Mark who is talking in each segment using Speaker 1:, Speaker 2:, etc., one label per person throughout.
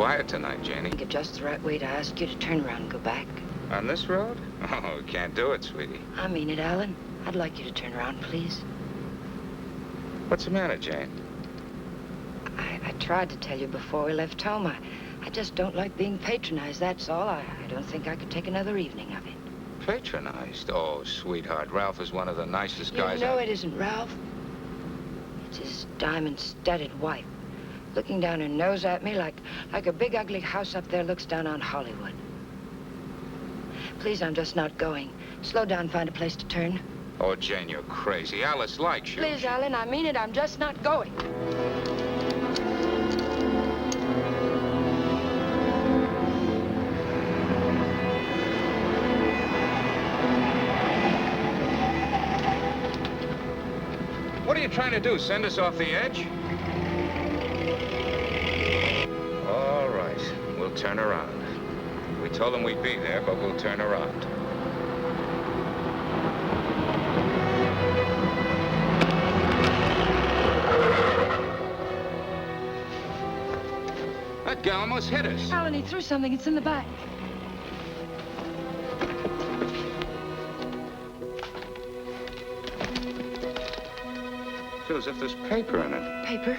Speaker 1: quiet tonight, Janie.
Speaker 2: I think it's just the right way to ask you to turn around and go back.
Speaker 1: On this road? Oh, we can't do it, sweetie.
Speaker 2: I mean it, Alan. I'd like you to turn around, please.
Speaker 1: What's the matter, Jane?
Speaker 2: I tried to tell you before we left home. I just don't like being patronized, that's all. I don't think I could take another evening of it.
Speaker 1: Patronized? Oh, sweetheart, Ralph is one of the nicest guys.
Speaker 2: You know it isn't Ralph. It's his diamond-studded wife, looking down her nose at me like a big ugly house up there looks down on Hollywood. Please, I'm just not going. Slow down, find a place to turn.
Speaker 1: Oh, Jane, you're crazy. Alice likes you.
Speaker 2: Please, Alan, I mean it. I'm just not going.
Speaker 1: What are you trying to do, send us off the edge? All right, we'll turn around. We told them we'd be there, but we'll turn around. That guy almost hit us.
Speaker 2: Alan, he threw something. It's in the back.
Speaker 1: Feels as if there's paper in it.
Speaker 2: Paper?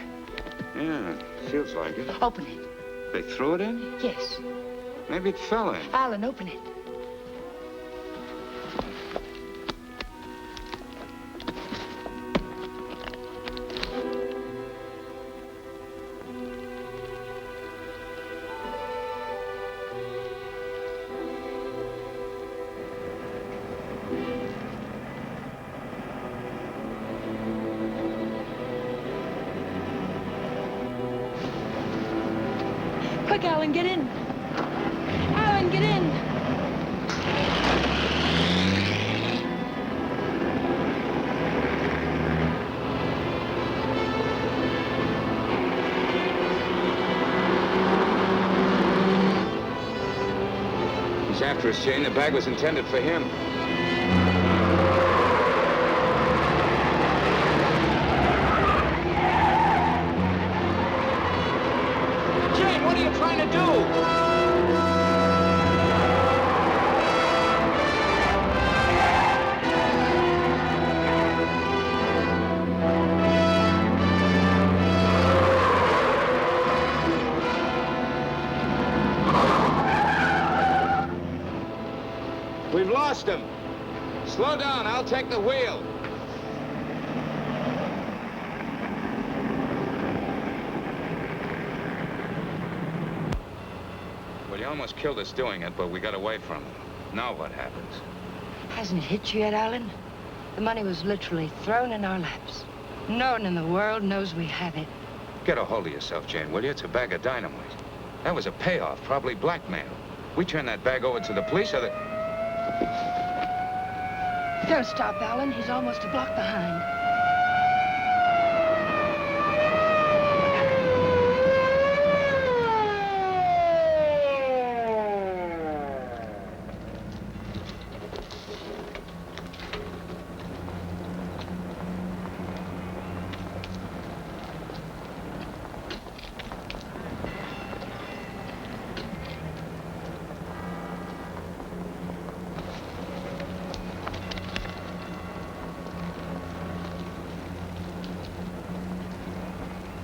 Speaker 1: Yeah, feels like it.
Speaker 2: Open it.
Speaker 1: They threw it in?
Speaker 2: Yes.
Speaker 1: Maybe it fell in.
Speaker 2: Alan, open it. Quick, Alan, get in. Alan, get in.
Speaker 1: He's after us, Jane. The bag was intended for him. Jane, what are you trying to do? We've lost him. Slow down, I'll take the wheel. Well, you almost killed us doing it, but we got away from him. Now what happens?
Speaker 2: Hasn't it hit you yet, Alan? The money was literally thrown in our laps. No one in the world knows we have it.
Speaker 1: Get a hold of yourself, Jane, will you? It's a bag of dynamite. That was a payoff, probably blackmail. We turn that bag over to the police, or the...
Speaker 2: Don't stop, Alan. He's almost a block behind.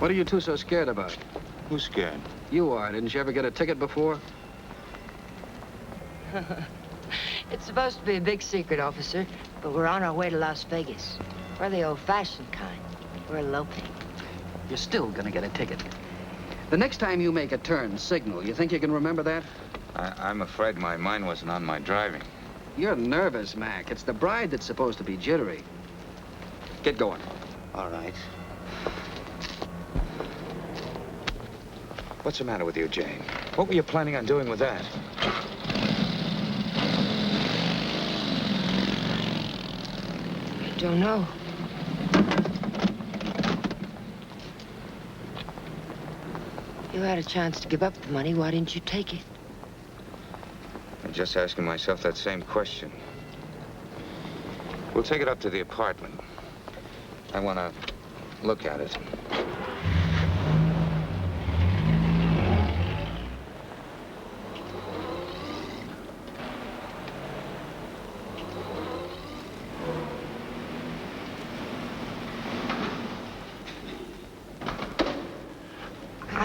Speaker 3: What are you two so scared about?
Speaker 1: Who's scared?
Speaker 3: You are. Didn't you ever get a ticket before?
Speaker 2: It's supposed to be a big secret, officer, but we're on our way to Las Vegas. We're the old-fashioned kind. We're eloping.
Speaker 3: You're still gonna get a ticket. The next time you make a turn, signal. You think you can remember that?
Speaker 1: I'm afraid my mind wasn't on my driving.
Speaker 3: You're nervous, Mac. It's the bride that's supposed to be jittery. Get going.
Speaker 1: All right. What's the matter with you, Jane? What were you planning on doing with that?
Speaker 2: I don't know. You had a chance to give up the money. Why didn't you take it?
Speaker 1: I'm just asking myself that same question. We'll take it up to the apartment. I want to look at it.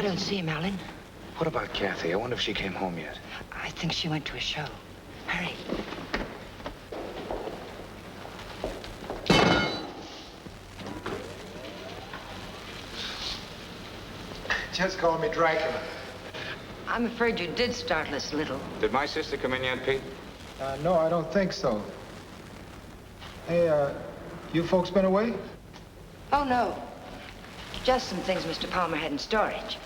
Speaker 2: don't see him, Alan.
Speaker 1: What about Kathy? I wonder if she came home yet.
Speaker 2: I think she went to a show. Hurry.
Speaker 4: Just call me Dracula.
Speaker 2: I'm afraid you did startle us a little.
Speaker 1: Did my sister come in yet, Pete?
Speaker 4: No, I don't think so. Hey, you folks been away?
Speaker 2: Oh, no. Just some things Mr. Palmer had in storage.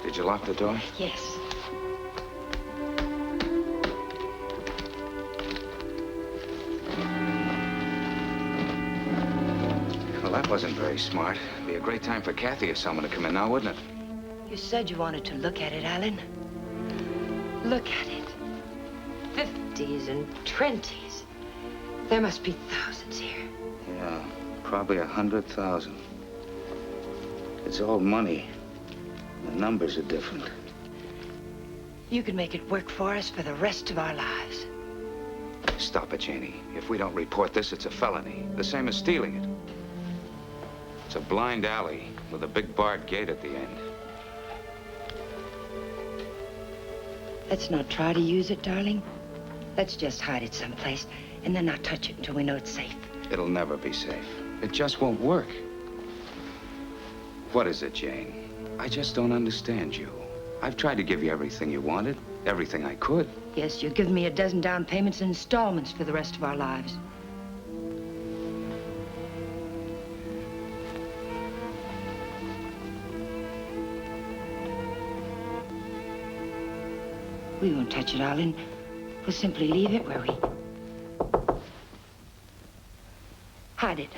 Speaker 1: Did you lock the door?
Speaker 2: Yes.
Speaker 1: Well, that wasn't very smart. It'd be a great time for Kathy or someone to come in now, wouldn't it?
Speaker 2: You said you wanted to look at it, Alan. Look at it. 50s and 20s. There must be thousands here.
Speaker 1: Yeah, probably 100,000. It's all money. The numbers are different.
Speaker 2: You could make it work for us for the rest of our lives.
Speaker 1: Stop it, Janie. If we don't report this, it's a felony. The same as stealing it. It's a blind alley with a big barred gate at the end.
Speaker 2: Let's not try to use it, darling. Let's just hide it someplace and then not touch it until we know it's safe.
Speaker 1: It'll never be safe. It just won't work. What is it, Jane? I just don't understand you. I've tried to give you everything you wanted, everything I could.
Speaker 2: Yes, you've given me a dozen down payments in installments for the rest of our lives. We won't touch it, Alan. We'll simply leave it where we... hide it.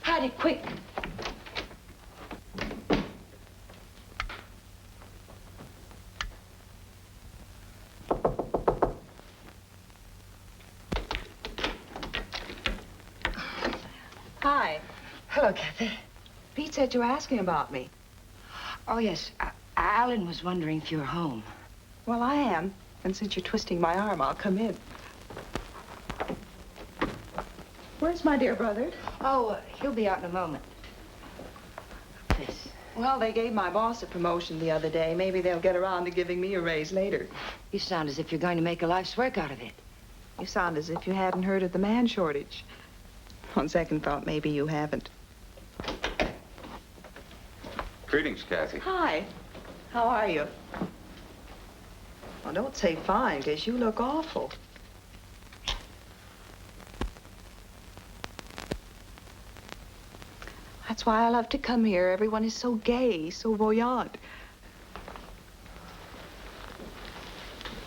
Speaker 2: Hide it, quick.
Speaker 5: Hi.
Speaker 2: Hello, Kathy.
Speaker 5: Pete said you were asking about me.
Speaker 2: Oh, yes. Alan was wondering if you were home.
Speaker 5: Well, I am. And since you're twisting my arm, I'll come in. Where's my dear brother?
Speaker 2: Oh, he'll be out in a moment. This.
Speaker 5: Well, they gave my boss a promotion the other day. Maybe they'll get around to giving me a raise later.
Speaker 2: You sound as if you're going to make a life's work out of it.
Speaker 5: You sound as if you hadn't heard of the man shortage. On second thought, maybe you haven't.
Speaker 1: Greetings, Kathy.
Speaker 5: Hi. How are you? Well, don't say fine, because you look awful. That's why I love to come here. Everyone is so gay, so voyant.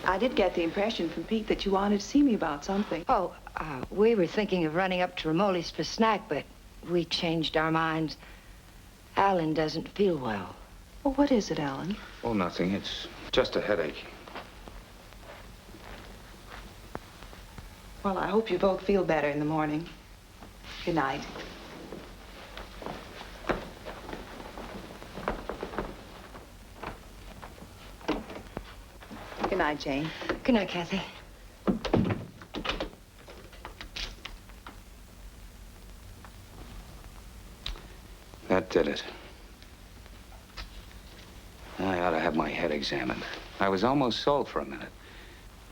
Speaker 5: I did get the impression from Pete that you wanted to see me about something.
Speaker 2: Oh, we were thinking of running up to Ramoli's for snack, but we changed our minds. Alan doesn't feel well.
Speaker 5: Well, what is it, Alan?
Speaker 1: Oh, nothing. It's just a headache.
Speaker 5: Well, I hope you both feel better in the morning. Good night. Good night, Jane.
Speaker 2: Good night, Kathy.
Speaker 1: That did it. I ought to have my head examined. I was almost sold for a minute.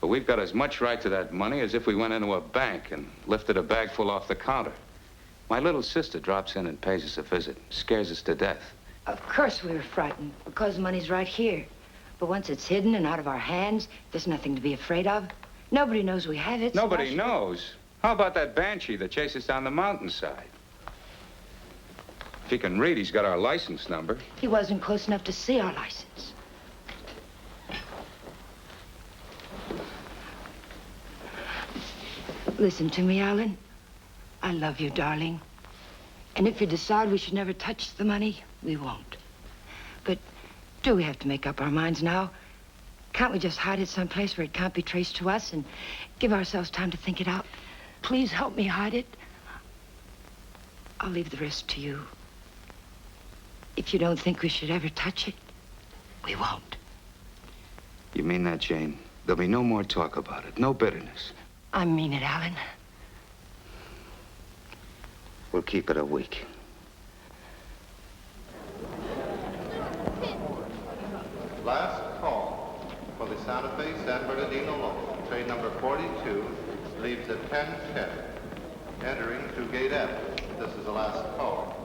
Speaker 1: But we've got as much right to that money as if we went into a bank and lifted a bag full off the counter. My little sister drops in and pays us a visit. Scares us to death.
Speaker 2: Of course we were frightened, because the money's right here. But once it's hidden and out of our hands, there's nothing to be afraid of. Nobody knows we have it. so why
Speaker 1: Nobody
Speaker 2: should-
Speaker 1: knows. How about that banshee that chased us down the mountainside? If he can read, he's got our license number.
Speaker 2: He wasn't close enough to see our license. Listen to me, Alan. I love you, darling. And if you decide we should never touch the money, we won't. But do we have to make up our minds now? Can't we just hide it someplace where it can't be traced to us and give ourselves time to think it out? Please help me hide it. I'll leave the rest to you. If you don't think we should ever touch it, we won't.
Speaker 1: You mean that, Jane? There'll be no more talk about it, no bitterness.
Speaker 2: I mean it, Alan.
Speaker 1: We'll keep it a week.
Speaker 6: Last call for the Santa Fe San Bernardino local. Train number 42 leaves at 10:10, entering through gate F. This is the last call.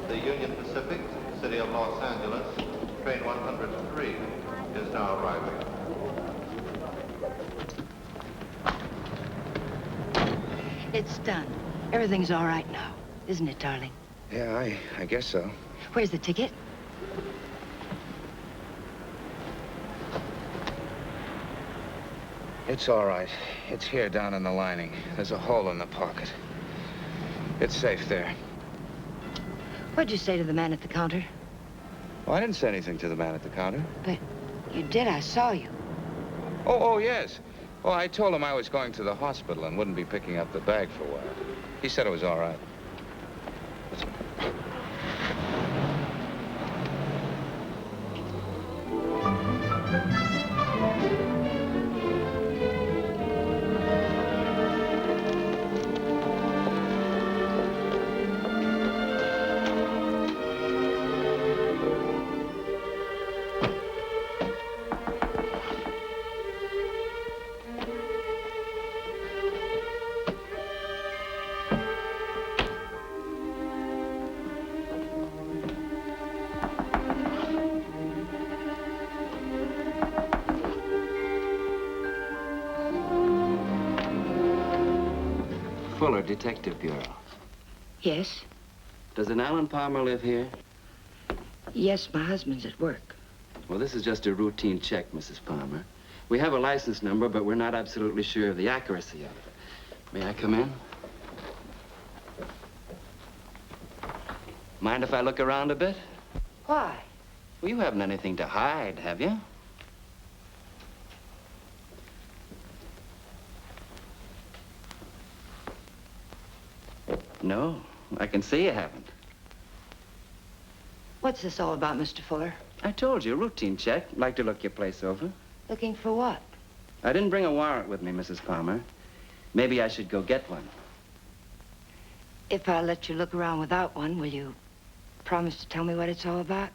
Speaker 6: The Union Pacific, City of Los Angeles, train 103 is now arriving.
Speaker 2: It's done. Everything's all right now, isn't it, darling?
Speaker 1: Yeah, I guess so.
Speaker 2: Where's the ticket?
Speaker 1: It's all right. It's here down in the lining. There's a hole in the pocket. It's safe there.
Speaker 2: What'd you say to the man at the counter?
Speaker 1: Well, I didn't say anything to the man at the counter.
Speaker 2: But you did. I saw you.
Speaker 1: Oh, yes. Well, I told him I was going to the hospital and wouldn't be picking up the bag for a while. He said it was all right.
Speaker 3: Fuller, Detective Bureau.
Speaker 2: Yes?
Speaker 3: Does an Alan Palmer live here?
Speaker 2: Yes, my husband's at work.
Speaker 3: Well, this is just a routine check, Mrs. Palmer. We have a license number, but we're not absolutely sure of the accuracy of it. May I come in? Mind if I look around a bit?
Speaker 2: Why?
Speaker 3: Well, you haven't anything to hide, have you? No, I can see you haven't.
Speaker 2: What's this all about, Mr. Fuller?
Speaker 3: I told you, routine check. Like to look your place over.
Speaker 2: Looking for what?
Speaker 3: I didn't bring a warrant with me, Mrs. Palmer. Maybe I should go get one.
Speaker 2: If I let you look around without one, will you promise to tell me what it's all about?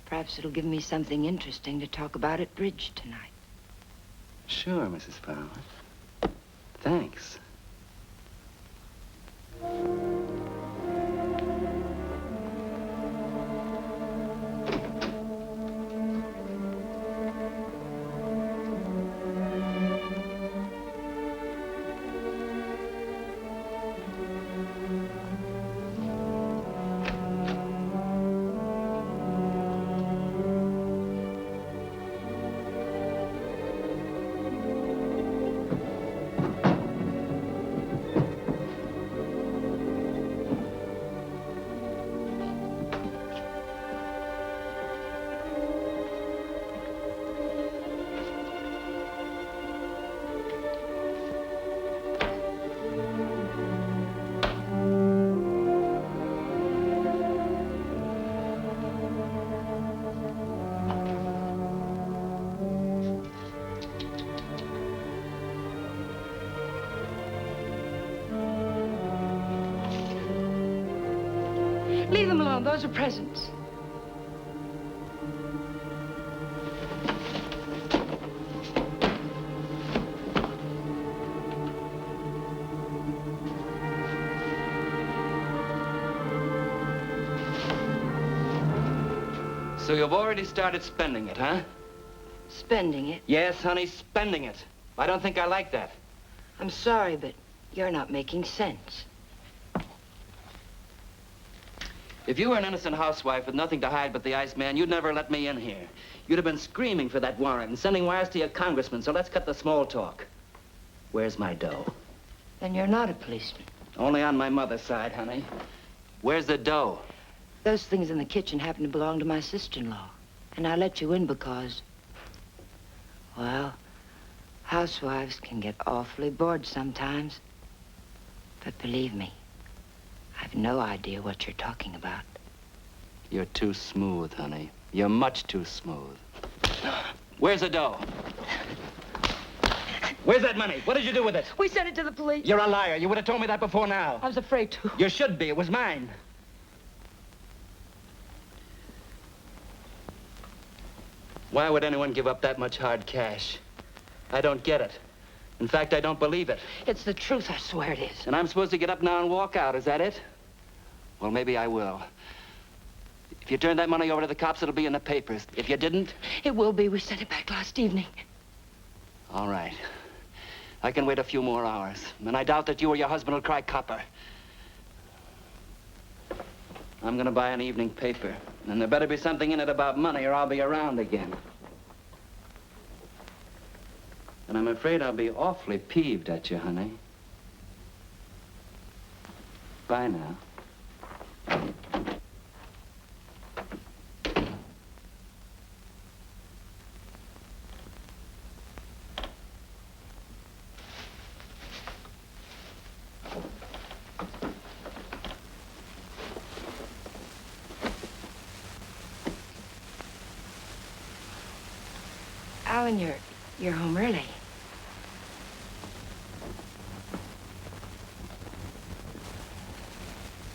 Speaker 2: Perhaps it'll give me something interesting to talk about at bridge tonight.
Speaker 3: Sure, Mrs. Palmer. Thanks.
Speaker 2: Leave them alone. Those are presents.
Speaker 3: So you've already started spending it, huh?
Speaker 2: Spending it?
Speaker 3: Yes, honey, spending it. I don't think I like that.
Speaker 2: I'm sorry, but you're not making sense.
Speaker 3: If you were an innocent housewife with nothing to hide but the Iceman, you'd never let me in here. You'd have been screaming for that warrant and sending wires to your congressman, so let's cut the small talk. Where's my dough?
Speaker 2: Then you're not a policeman.
Speaker 3: Only on my mother's side, honey. Where's the dough?
Speaker 2: Those things in the kitchen happen to belong to my sister-in-law. And I let you in because, well, housewives can get awfully bored sometimes. But believe me, I've no idea what you're talking about.
Speaker 3: You're too smooth, honey. You're much too smooth. Where's the dough? Where's that money? What did you do with it?
Speaker 2: We sent it to the police.
Speaker 3: You're a liar. You would have told me that before now.
Speaker 2: I was afraid to.
Speaker 3: You should be. It was mine. Why would anyone give up that much hard cash? I don't get it. In fact, I don't believe it.
Speaker 2: It's the truth, I swear it is.
Speaker 3: And I'm supposed to get up now and walk out, is that it? Well, maybe I will. If you turn that money over to the cops, it'll be in the papers. If you didn't...
Speaker 2: It will be. We sent it back last evening.
Speaker 3: All right. I can wait a few more hours. And I doubt that you or your husband will cry copper. I'm gonna buy an evening paper. And there better be something in it about money or I'll be around again. And I'm afraid I'll be awfully peeved at you, honey. Bye now.
Speaker 2: Alan, you're home early.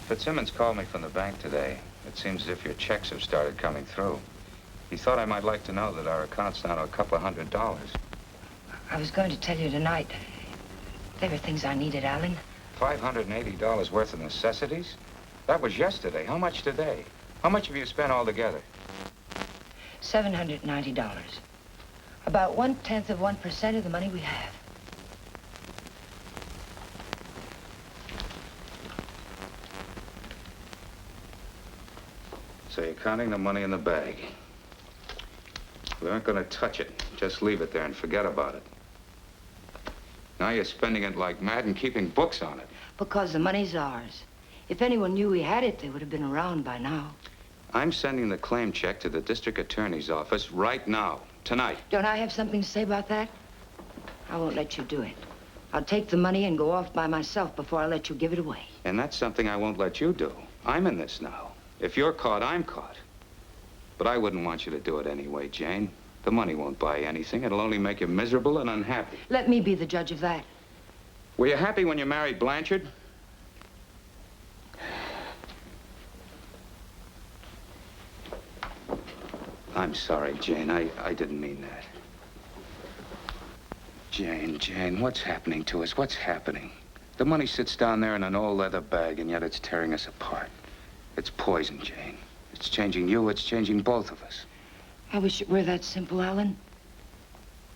Speaker 1: Fitzsimmons called me from the bank today. It seems as if your checks have started coming through. He thought I might like to know that our account's down to a couple of $100.
Speaker 2: I was going to tell you tonight. There were things I needed, Alan.
Speaker 1: $580 worth of necessities? That was yesterday. How much today? How much have you spent altogether?
Speaker 2: $790. About 0.1% of the money we have.
Speaker 1: So you're counting the money in the bag. We aren't going to touch it. Just leave it there and forget about it. Now you're spending it like mad and keeping books on it.
Speaker 2: Because the money's ours. If anyone knew we had it, they would have been around by now.
Speaker 1: I'm sending the claim check to the district attorney's office right now, tonight.
Speaker 2: Don't I have something to say about that? I won't let you do it. I'll take the money and go off by myself before I let you give it away.
Speaker 1: And that's something I won't let you do. I'm in this now. If you're caught, I'm caught. But I wouldn't want you to do it anyway, Jane. The money won't buy anything. It'll only make you miserable and unhappy.
Speaker 2: Let me be the judge of that.
Speaker 1: Were you happy when you married Blanchard? I'm sorry, Jane. I didn't mean that. Jane, what's happening to us? What's happening? The money sits down there in an old leather bag, and yet it's tearing us apart. It's poison, Jane. It's changing you. It's changing both of us.
Speaker 2: I wish it were that simple, Alan.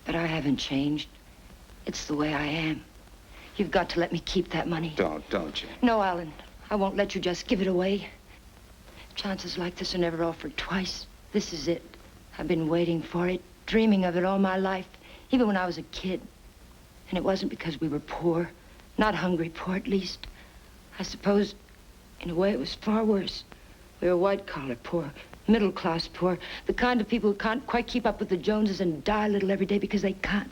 Speaker 2: But I haven't changed. It's the way I am. You've got to let me keep that money.
Speaker 1: Don't, Jane.
Speaker 2: No, Alan. I won't let you just give it away. Chances like this are never offered twice. This is it. I've been waiting for it, dreaming of it all my life, even when I was a kid. And it wasn't because we were poor. Not hungry poor, at least. I suppose, in a way, it was far worse. We were white-collar poor, middle-class poor, the kind of people who can't quite keep up with the Joneses and die a little every day because they can't.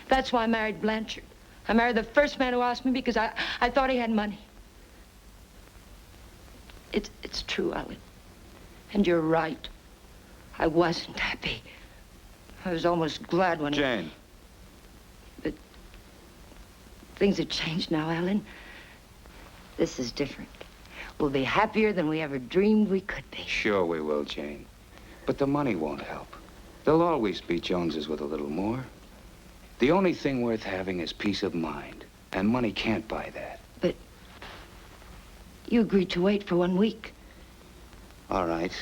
Speaker 2: That's why I married Blanchard. I married the first man who asked me because I thought he had money. It's true, Alan. And you're right. I wasn't happy. I was almost glad when...
Speaker 1: Jane.
Speaker 2: But things have changed now, Alan. This is different. We'll be happier than we ever dreamed we could be.
Speaker 1: Sure we will, Jane. But the money won't help. There'll always be Joneses with a little more. The only thing worth having is peace of mind. And money can't buy that.
Speaker 2: But you agreed to wait for 1 week.
Speaker 1: All right,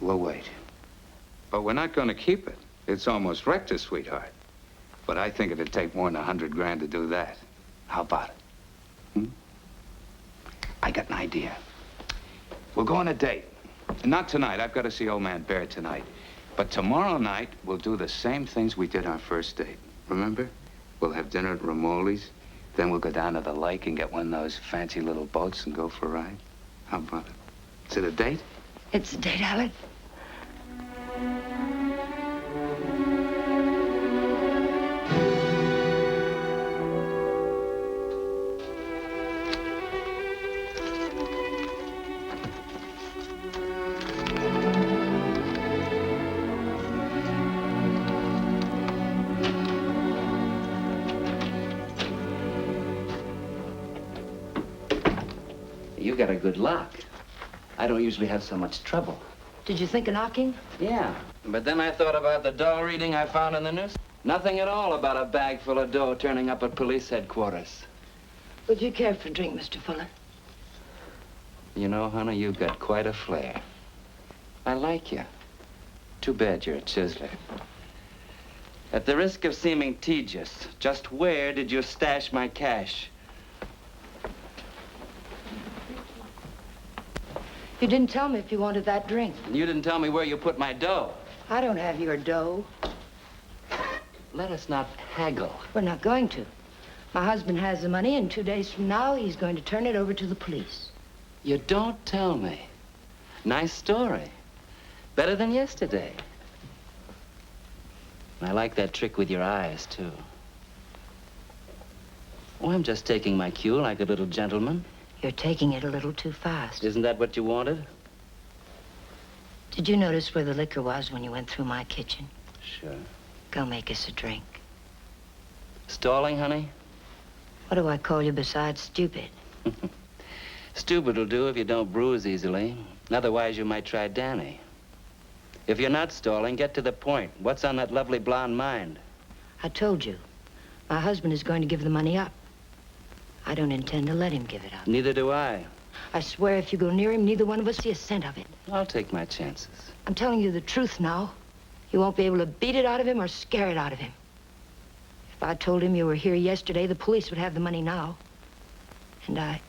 Speaker 1: we'll wait. But we're not going to keep it. It's almost wrecked us, sweetheart. But I think it'd take more than 100 grand to do that. How about it? I got an idea. We'll go on a date. Not tonight. I've got to see old man Bear tonight. But tomorrow night, we'll do the same things we did our first date. Remember? We'll have dinner at Ramoli's. Then we'll go down to the lake and get one of those fancy little boats and go for a ride. How about it? Is it a date?
Speaker 2: It's a date, Alan.
Speaker 3: You got a good lock. I don't usually have so much trouble.
Speaker 2: Did you think of knocking?
Speaker 3: Yeah, but then I thought about the dough reading I found in the news. Nothing at all about a bag full of dough turning up at police headquarters.
Speaker 2: Would you care for a drink, Mr. Fuller?
Speaker 3: You know, honey, you've got quite a flair. I like you. Too bad you're a chiseler. At the risk of seeming tedious, just where did you stash my cash?
Speaker 2: You didn't tell me if you wanted that drink.
Speaker 3: And you didn't tell me where you put my dough.
Speaker 2: I don't have your dough.
Speaker 3: Let us not haggle.
Speaker 2: We're not going to. My husband has the money, and 2 days from now, he's going to turn it over to the police.
Speaker 3: You don't tell me. Nice story. Better than yesterday. I like that trick with your eyes, too. Oh, I'm just taking my cue like a little gentleman.
Speaker 2: You're taking it a little too fast.
Speaker 3: Isn't that what you wanted?
Speaker 2: Did you notice where the liquor was when you went through my kitchen?
Speaker 3: Sure.
Speaker 2: Go make us a drink.
Speaker 3: Stalling, honey?
Speaker 2: What do I call you besides stupid?
Speaker 3: Stupid will do if you don't bruise easily. Otherwise, you might try Danny. If you're not stalling, get to the point. What's on that lovely blonde mind?
Speaker 2: I told you. My husband is going to give the money up. I don't intend to let him give it up.
Speaker 3: Neither do I.
Speaker 2: I swear if you go near him, neither one of us see a cent of it.
Speaker 3: I'll take my chances.
Speaker 2: I'm telling you the truth now. You won't be able to beat it out of him or scare it out of him. If I told him you were here yesterday, the police would have the money now. And I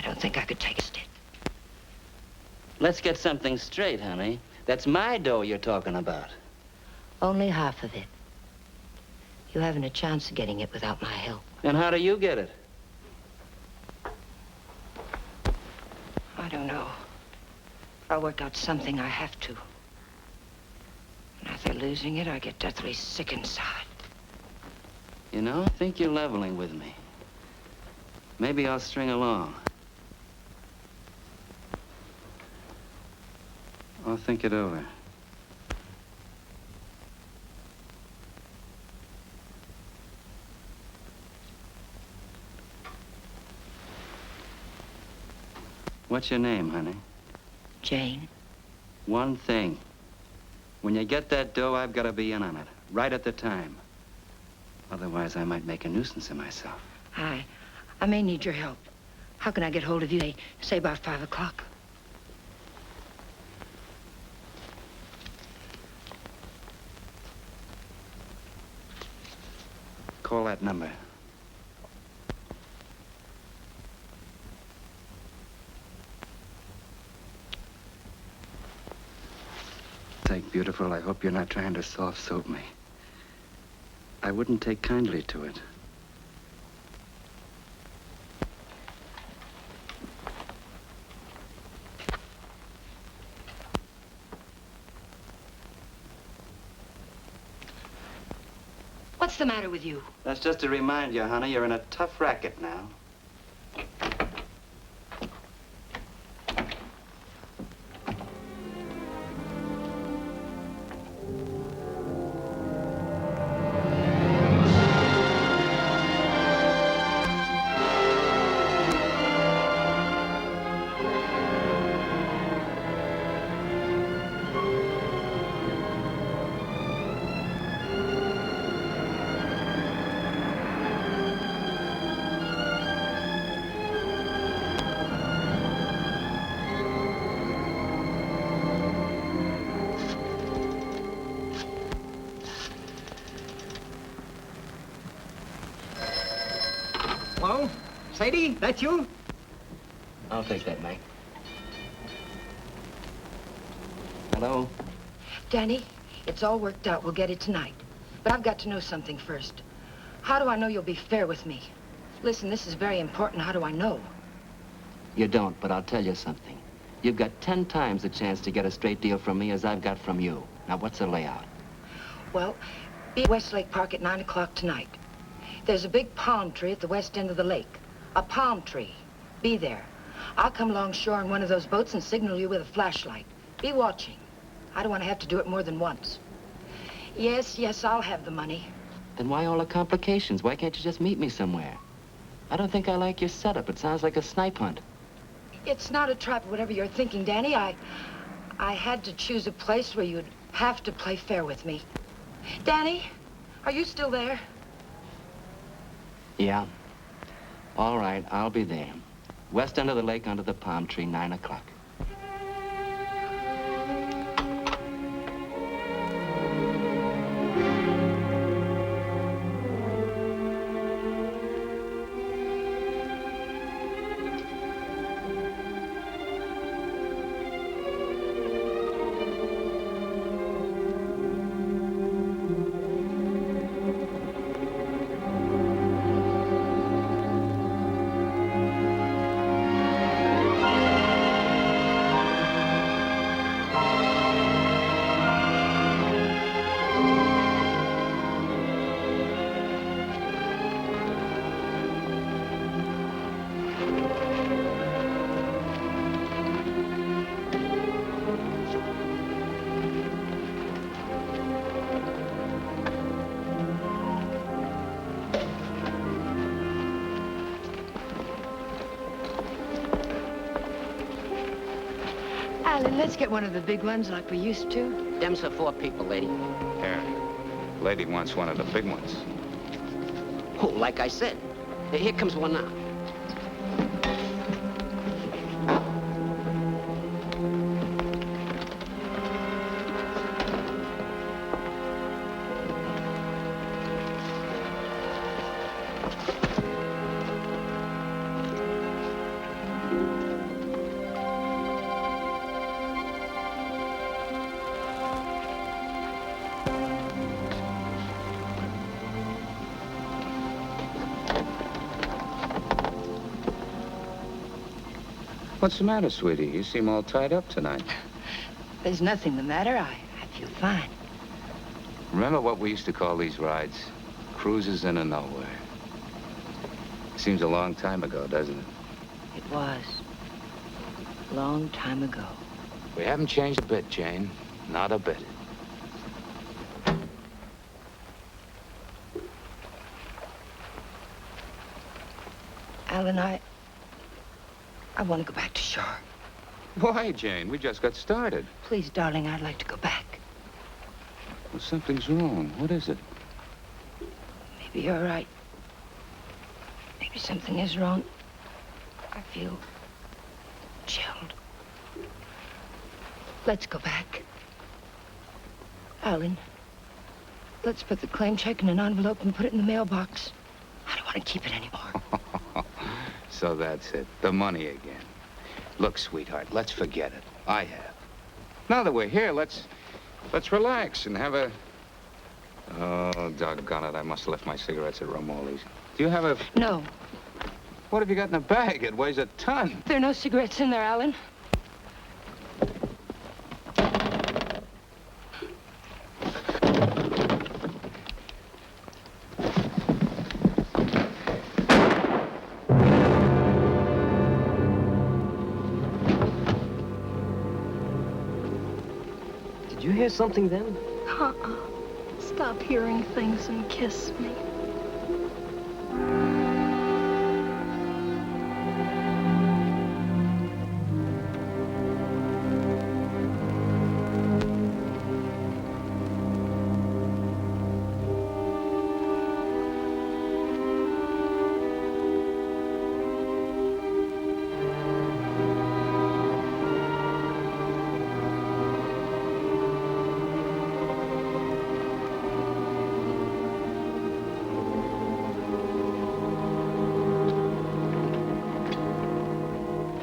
Speaker 2: don't think I could take a stick.
Speaker 3: Let's get something straight, honey. That's my dough you're talking about.
Speaker 2: Only half of it. You haven't a chance of getting it without my help.
Speaker 3: And how do you get it?
Speaker 2: I don't know. I'll work out something. I have to. And after losing it, I get deathly sick inside.
Speaker 3: You know, I think you're leveling with me. Maybe I'll string along. I'll think it over. What's your name, honey?
Speaker 2: Jane.
Speaker 3: One thing. When you get that dough, I've got to be in on it, right at the time. Otherwise, I might make a nuisance of myself.
Speaker 2: I may need your help. How can I get hold of you? Say about 5 o'clock.
Speaker 3: Call that number. Take, beautiful, I hope you're not trying to soft soap me. I wouldn't take kindly to it.
Speaker 2: What's the matter with you?
Speaker 3: That's just to remind you, honey, you're in a tough racket now.
Speaker 7: Hello? Sadie, that's you?
Speaker 3: I'll take that, Mike. Hello?
Speaker 2: Danny, it's all worked out. We'll get it tonight. But I've got to know something first. How do I know you'll be fair with me? Listen, this is very important. How do I know?
Speaker 3: You don't, but I'll tell you something. You've got 10 times the chance to get a straight deal from me as I've got from you. Now, what's the layout?
Speaker 2: Well, be at Westlake Park at 9 o'clock tonight. There's a big palm tree at the west end of the lake. A palm tree. Be there. I'll come along shore in one of those boats and signal you with a flashlight. Be watching. I don't want to have to do it more than once. Yes, I'll have the money.
Speaker 3: Then why all the complications? Why can't you just meet me somewhere? I don't think I like your setup. It sounds like a snipe hunt.
Speaker 2: It's not a trap, whatever you're thinking, Danny. I had to choose a place where you'd have to play fair with me. Danny, are you still there?
Speaker 3: Yeah. All right, I'll be there. West end of the lake under the palm tree, 9 o'clock.
Speaker 2: Alan, let's get one of the big ones like we used to.
Speaker 7: Them's for 4 people, lady.
Speaker 1: Here. Lady wants one of the big ones.
Speaker 7: Oh, like I said. Here comes one now.
Speaker 1: What's the matter, sweetie? You seem all tied up tonight.
Speaker 2: There's nothing the matter. I feel fine.
Speaker 1: Remember what we used to call these rides? Cruises into nowhere. Seems a long time ago, doesn't it?
Speaker 2: It was. A long time ago.
Speaker 1: We haven't changed a bit, Jane. Not a bit.
Speaker 2: Alan, I want to go back to shore.
Speaker 1: Why, Jane? We just got started.
Speaker 2: Please, darling, I'd like to go back.
Speaker 1: Well, something's wrong. What is it?
Speaker 2: Maybe you're right. Maybe something is wrong. I feel chilled. Let's go back. Alan, let's put the claim check in an envelope and put it in the mailbox. I don't want to keep it anymore.
Speaker 1: So that's it. The money again. Look, sweetheart, let's forget it. I have. Now that we're here, let's relax and have a... Oh, doggone it. I must have left my cigarettes at Romoli's. Do you have a...
Speaker 2: No.
Speaker 1: What have you got in the bag? It weighs a ton.
Speaker 2: There are no cigarettes in there, Alan.
Speaker 7: Did you hear something then?
Speaker 8: Stop hearing things and kiss me.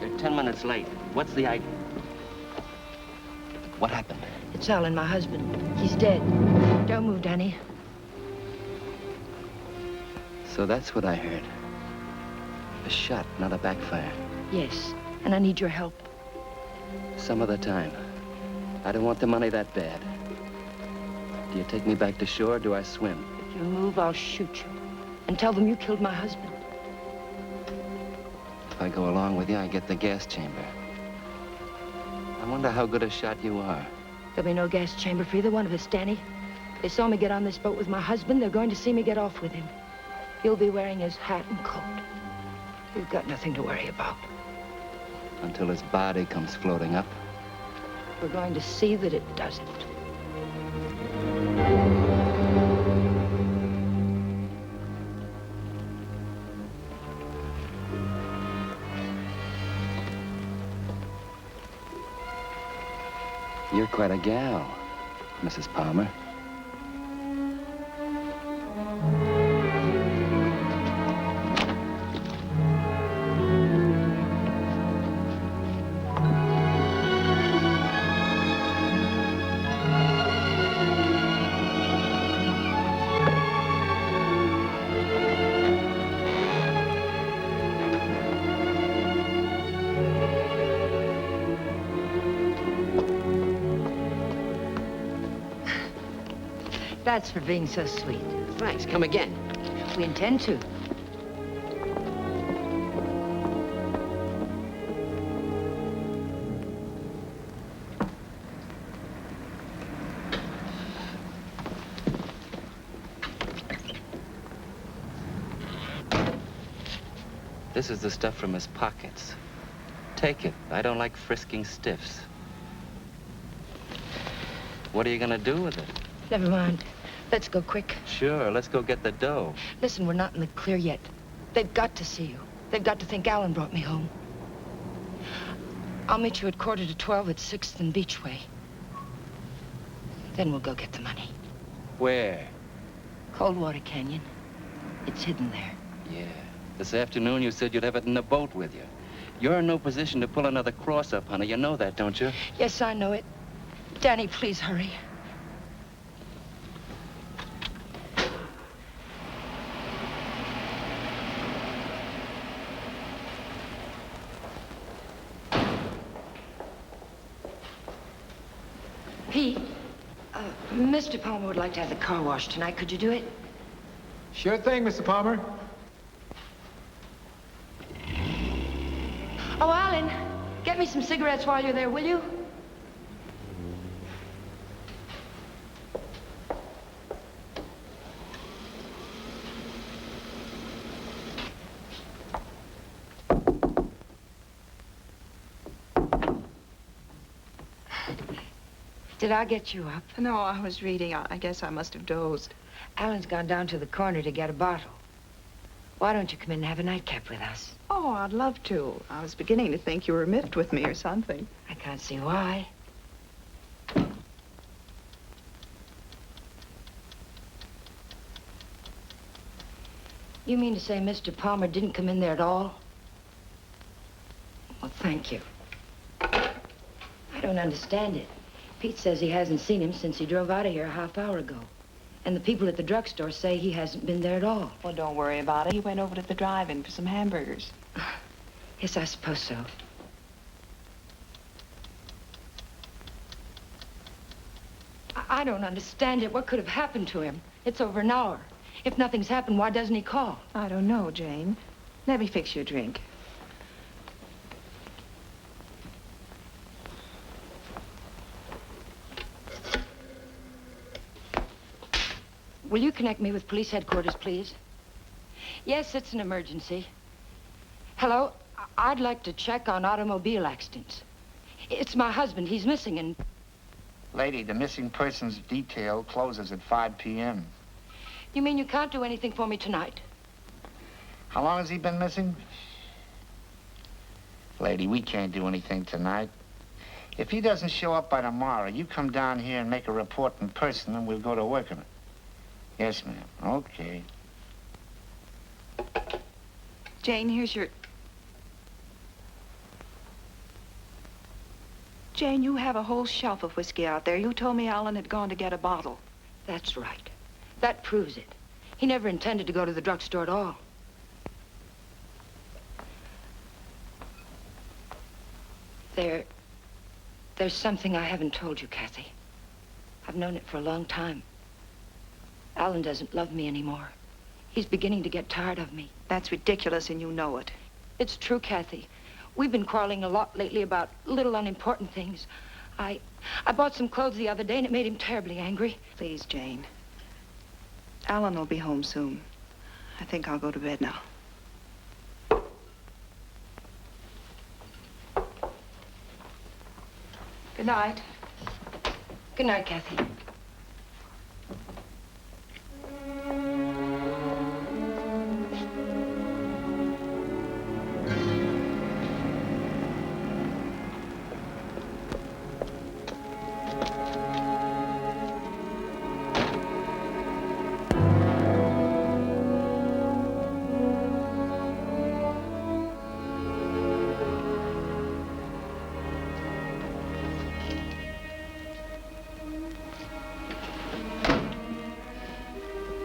Speaker 3: You're 10 minutes late. What's the idea? What happened?
Speaker 2: It's Alan, my husband. He's dead. Don't move, Danny.
Speaker 3: So that's what I heard. A shot, not a backfire.
Speaker 2: Yes, and I need your help.
Speaker 3: Some other time. I don't want the money that bad. Do you take me back to shore, or do I swim?
Speaker 2: If you move, I'll shoot you. And tell them you killed my husband.
Speaker 3: If I go along with you, I get the gas chamber. I wonder how good a shot you are.
Speaker 2: There'll be no gas chamber for either one of us, Danny. They saw me get on this boat with my husband. They're going to see me get off with him. He'll be wearing his hat and coat. You've got nothing to worry about.
Speaker 3: Until his body comes floating up.
Speaker 2: We're going to see that it doesn't.
Speaker 3: You're quite a gal, Mrs. Palmer.
Speaker 2: That's for being so sweet.
Speaker 7: Thanks. Come again.
Speaker 2: We intend to.
Speaker 3: This is the stuff from his pockets. Take it. I don't like frisking stiffs. What are you gonna do with it?
Speaker 2: Never mind. Let's go quick.
Speaker 3: Sure, let's go get the dough.
Speaker 2: Listen, we're not in the clear yet. They've got to see you. They've got to think Alan brought me home. I'll meet you at 11:45 at 6th and Beachway. Then we'll go get the money.
Speaker 3: Where?
Speaker 2: Coldwater Canyon. It's hidden there.
Speaker 3: Yeah. This afternoon you said you'd have it in the boat with you. You're in no position to pull another cross up, honey. You know that, don't you?
Speaker 2: Yes, I know it. Danny, please hurry. Pete, Mr. Palmer would like to have the car washed tonight. Could you do it?
Speaker 4: Sure thing, Mr. Palmer.
Speaker 2: Oh, Alan, get me some cigarettes while you're there, will you? Did I get you up?
Speaker 5: No, I was reading. I guess I must have dozed.
Speaker 2: Alan's gone down to the corner to get a bottle. Why don't you come in and have a nightcap with us?
Speaker 5: Oh, I'd love to. I was beginning to think you were miffed with me or something.
Speaker 2: I can't see why. You mean to say Mr. Palmer didn't come in there at all? Well, thank you. I don't understand it. Pete says he hasn't seen him since he drove out of here a half hour ago. And the people at the drugstore say he hasn't been there at all.
Speaker 5: Well, don't worry about it. He went over to the drive-in for some hamburgers.
Speaker 2: Yes, I suppose so. I don't understand it. What could have happened to him? It's over an hour. If nothing's happened, why doesn't he call?
Speaker 5: I don't know, Jane. Let me fix you a drink.
Speaker 2: Will you connect me with police headquarters, please? Yes, it's an emergency. Hello? I'd like to check on automobile accidents. It's my husband. He's missing and...
Speaker 9: Lady, the missing persons detail closes at 5 p.m.
Speaker 2: You mean you can't do anything for me tonight?
Speaker 9: How long has he been missing? Lady, we can't do anything tonight. If he doesn't show up by tomorrow, you come down here and make a report in person, and we'll go to work on it. Yes, ma'am. Okay.
Speaker 5: Jane, here's your... Jane, you have a whole shelf of whiskey out there. You told me Alan had gone to get a bottle.
Speaker 2: That's right. That proves it. He never intended to go to the drugstore at all. There's something I haven't told you, Kathy. I've known it for a long time. Alan doesn't love me anymore. He's beginning to get tired of me.
Speaker 5: That's ridiculous, and you know it.
Speaker 2: It's true, Kathy. We've been quarreling a lot lately about little unimportant things. I bought some clothes the other day, and it made him terribly angry.
Speaker 5: Please, Jane. Alan will be home soon. I think I'll go to bed now. Good night.
Speaker 2: Good night, Kathy.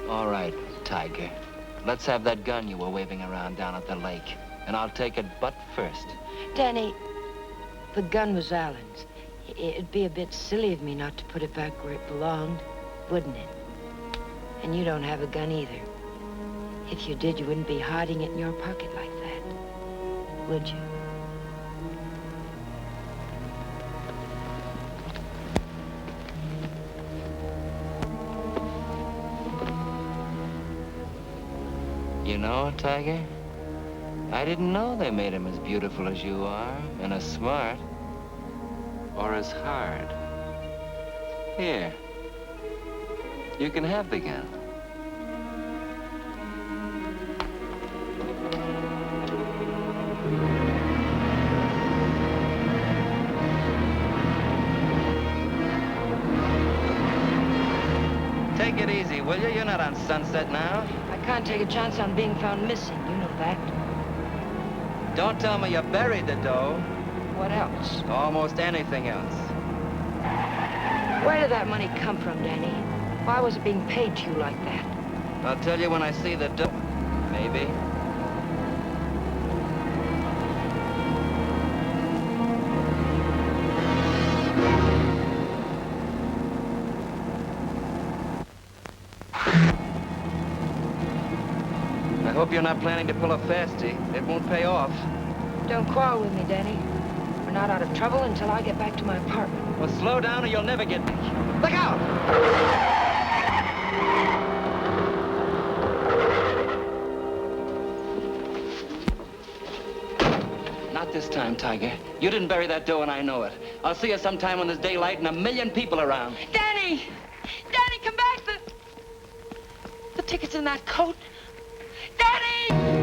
Speaker 3: All right, Tiger. Let's have that gun you were waving around down at the lake. And I'll take it butt first.
Speaker 2: Danny, the gun was Alan's. It'd be a bit silly of me not to put it back where it belonged, wouldn't it? And you don't have a gun either. If you did, you wouldn't be hiding it in your pocket like that, would you?
Speaker 3: You know, Tiger, I didn't know they made him as beautiful as you are, and as smart, or as hard. Here, you can have the gun. Take it easy, will you? You're not on Sunset now.
Speaker 2: I can't take a chance on being found missing. You know that.
Speaker 3: Don't tell me you buried the dough.
Speaker 2: What else?
Speaker 3: Almost anything else.
Speaker 2: Where did that money come from, Danny? Why was it being paid to you like that?
Speaker 3: I'll tell you when I see the dough. Maybe. I hope you're not planning to pull a fastie. It won't pay off.
Speaker 2: Don't quarrel with me, Danny. We're not out of trouble until I get back to my apartment.
Speaker 3: Well, slow down or you'll never get me. Look out! Not this time, Tiger. You didn't bury that dough and I know it. I'll see you sometime when there's daylight and a million people around.
Speaker 2: Danny! Danny, come back! The ticket's in that coat. Danny!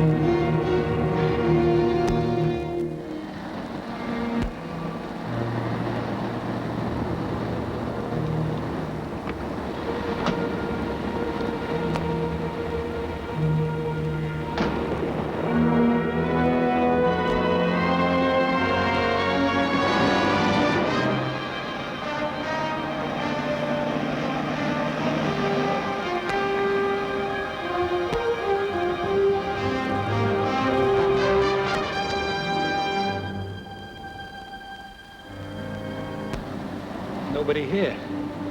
Speaker 4: Nobody here.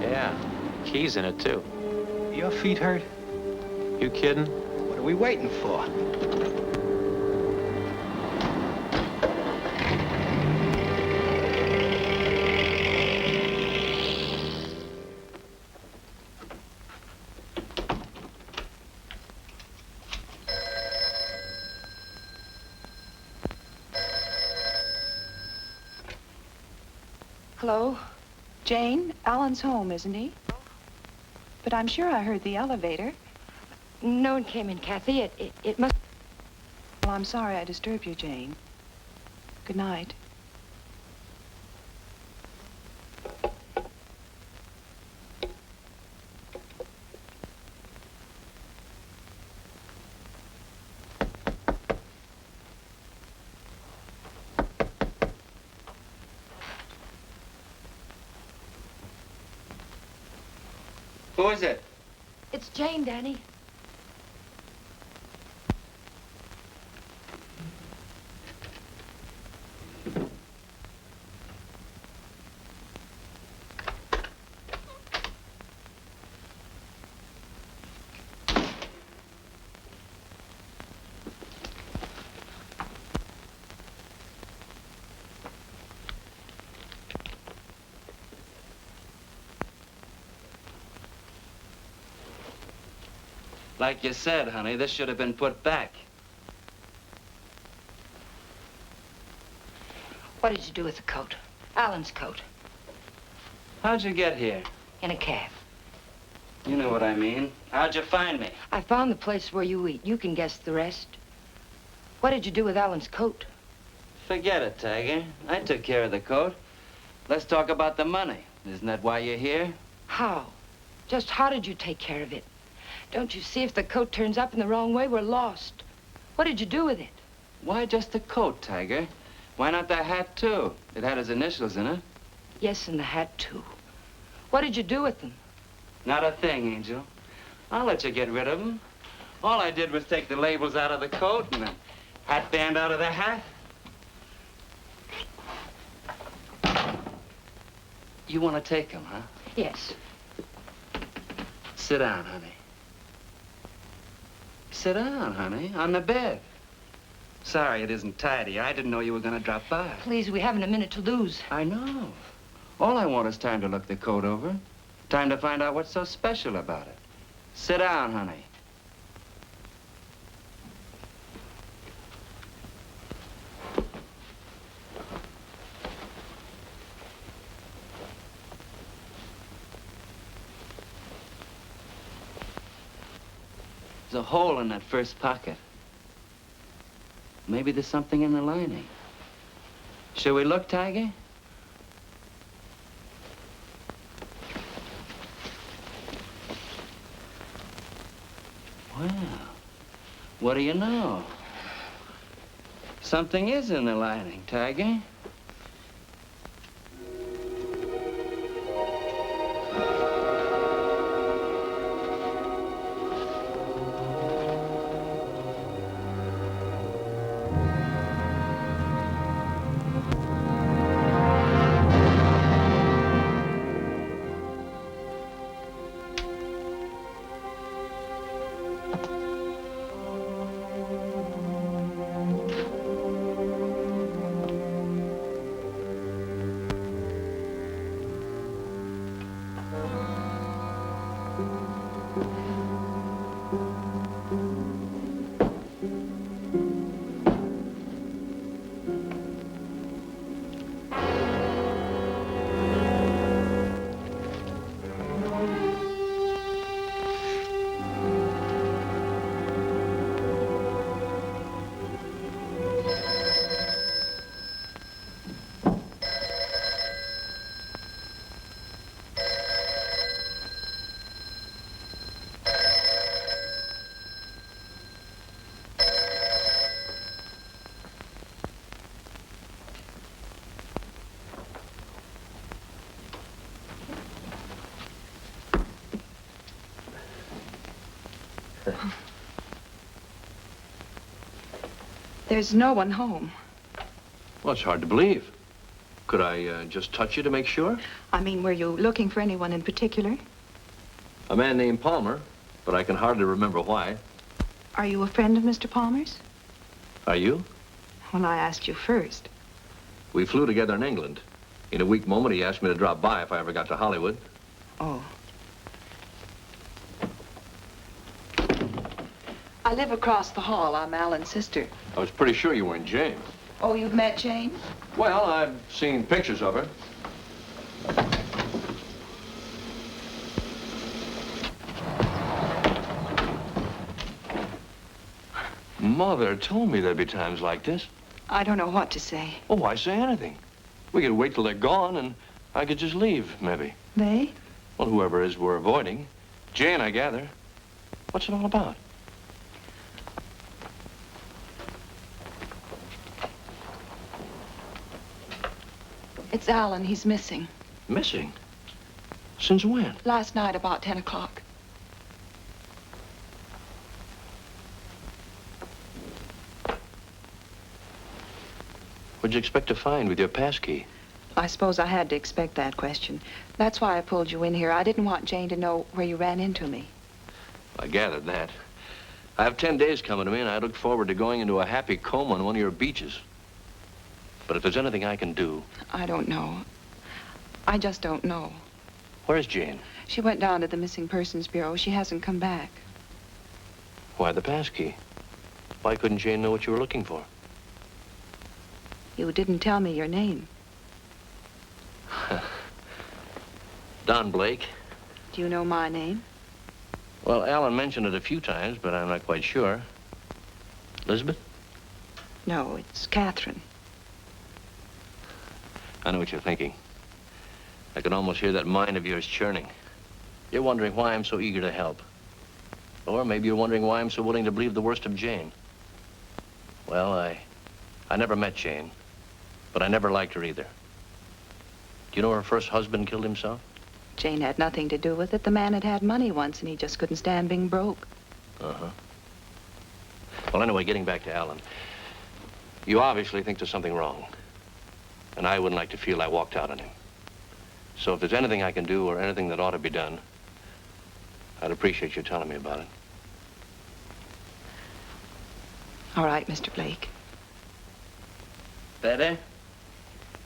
Speaker 10: Yeah, keys in it, too.
Speaker 4: Your feet hurt?
Speaker 10: You kidding?
Speaker 4: What are we waiting for?
Speaker 2: Hello?
Speaker 5: Jane, Alan's home, isn't he? But I'm sure I heard the elevator.
Speaker 2: No one came in, Kathy. It must...
Speaker 5: Well, I'm sorry I disturbed you, Jane. Good night.
Speaker 3: Who is it?
Speaker 2: It's Jane, Danny.
Speaker 3: Like you said, honey, this should have been put back.
Speaker 2: What did you do with the coat? Alan's coat.
Speaker 3: How'd you get here?
Speaker 2: In a cab.
Speaker 3: You know what I mean. How'd you find me?
Speaker 2: I found the place where you eat. You can guess the rest. What did you do with Alan's coat?
Speaker 3: Forget it, Tiger. I took care of the coat. Let's talk about the money. Isn't that why you're here?
Speaker 2: How? Just how did you take care of it? Don't you see if the coat turns up in the wrong way, we're lost. What did you do with it?
Speaker 3: Why just the coat, Tiger? Why not the hat, too? It had his initials in it.
Speaker 2: Yes, and the hat, too. What did you do with them?
Speaker 3: Not a thing, Angel. I'll let you get rid of them. All I did was take the labels out of the coat and the hat band out of the hat. You want to take them, huh?
Speaker 2: Yes.
Speaker 3: Sit down, honey. Sit down, honey, on the bed. Sorry it isn't tidy. I didn't know you were going to drop by.
Speaker 2: Please, we haven't a minute to lose.
Speaker 3: I know. All I want is time to look the coat over. Time to find out what's so special about it. Sit down, honey. There's a hole in that first pocket. Maybe there's something in the lining. Shall we look, Tiger? Well, what do you know? Something is in the lining, Tiger.
Speaker 5: There's no one home.
Speaker 11: Well, it's hard to believe. Could I just touch you to make sure?
Speaker 5: I mean, were you looking for anyone in particular?
Speaker 11: A man named Palmer, but I can hardly remember why.
Speaker 5: Are you a friend of Mr. Palmer's?
Speaker 11: Are you?
Speaker 5: Well, I asked you first.
Speaker 11: We flew together in England. In a weak moment, he asked me to drop by if I ever got to Hollywood.
Speaker 5: Oh. I live across the hall. I'm Alan's sister.
Speaker 11: I was pretty sure you weren't Jane.
Speaker 5: Oh, you've met Jane?
Speaker 11: Well, I've seen pictures of her. Mother told me there'd be times like this.
Speaker 5: I don't know what to say.
Speaker 11: Oh, why say anything? We could wait till they're gone, and I could just leave, maybe.
Speaker 5: They?
Speaker 11: Well, whoever it is we're avoiding. Jane, I gather. What's it all about?
Speaker 5: It's Alan. He's missing.
Speaker 11: Missing? Since when?
Speaker 5: Last night about 10 o'clock.
Speaker 11: What'd you expect to find with your passkey?
Speaker 5: I suppose I had to expect that question. That's why I pulled you in here. I didn't want Jane to know where you ran into me.
Speaker 11: I gathered that. I have 10 days coming to me, and I look forward to going into a happy coma on one of your beaches. But if there's anything I can do...
Speaker 5: I don't know. I just don't know.
Speaker 11: Where's Jane?
Speaker 5: She went down to the Missing Persons Bureau. She hasn't come back.
Speaker 11: Why the passkey? Why couldn't Jane know what you were looking for?
Speaker 5: You didn't tell me your name.
Speaker 11: Don Blake.
Speaker 5: Do you know my name?
Speaker 11: Well, Alan mentioned it a few times, but I'm not quite sure. Elizabeth?
Speaker 5: No, it's Catherine.
Speaker 11: I know what you're thinking. I can almost hear that mind of yours churning. You're wondering why I'm so eager to help. Or maybe you're wondering why I'm so willing to believe the worst of Jane. Well, I never met Jane, but I never liked her either. Do you know her first husband killed himself?
Speaker 5: Jane had nothing to do with it. The man had money once, and he just couldn't stand being broke.
Speaker 11: Uh-huh. Well, anyway, getting back to Alan. You obviously think there's something wrong. And I wouldn't like to feel I walked out on him. So if there's anything I can do or anything that ought to be done, I'd appreciate you telling me about it.
Speaker 5: All right, Mr. Blake.
Speaker 3: Better?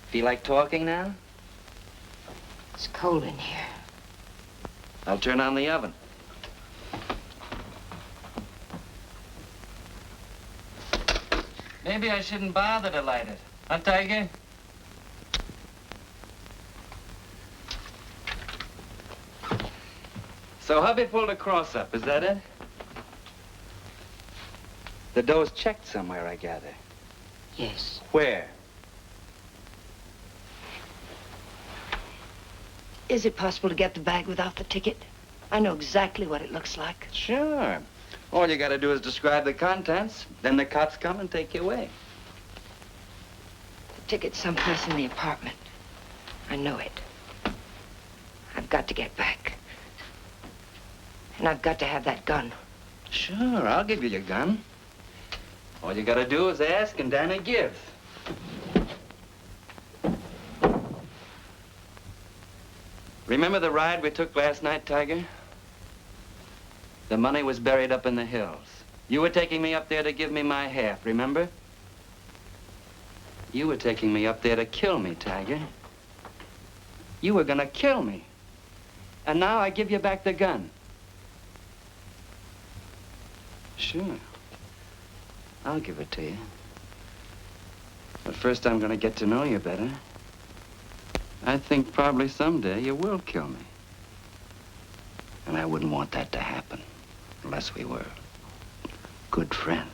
Speaker 3: Feel like talking now?
Speaker 2: It's cold in here.
Speaker 3: I'll turn on the oven. Maybe I shouldn't bother to light it. Huh, Tiger? So hubby pulled a cross up, is that it? The dough's checked somewhere, I gather.
Speaker 2: Yes.
Speaker 3: Where?
Speaker 2: Is it possible to get the bag without the ticket? I know exactly what it looks like.
Speaker 3: Sure. All you gotta do is describe the contents, then the cops come and take you away.
Speaker 2: The ticket's someplace in the apartment. I know it. I've got to get back. And I've got to have that gun.
Speaker 3: Sure, I'll give you your gun. All you gotta do is ask and Danny gives. Remember the ride we took last night, Tiger? The money was buried up in the hills. You were taking me up there to give me my half, remember? You were taking me up there to kill me, Tiger. You were gonna kill me. And now I give you back the gun. Sure. I'll give it to you. But first I'm gonna get to know you better. I think probably someday you will kill me. And I wouldn't want that to happen unless we were good friends.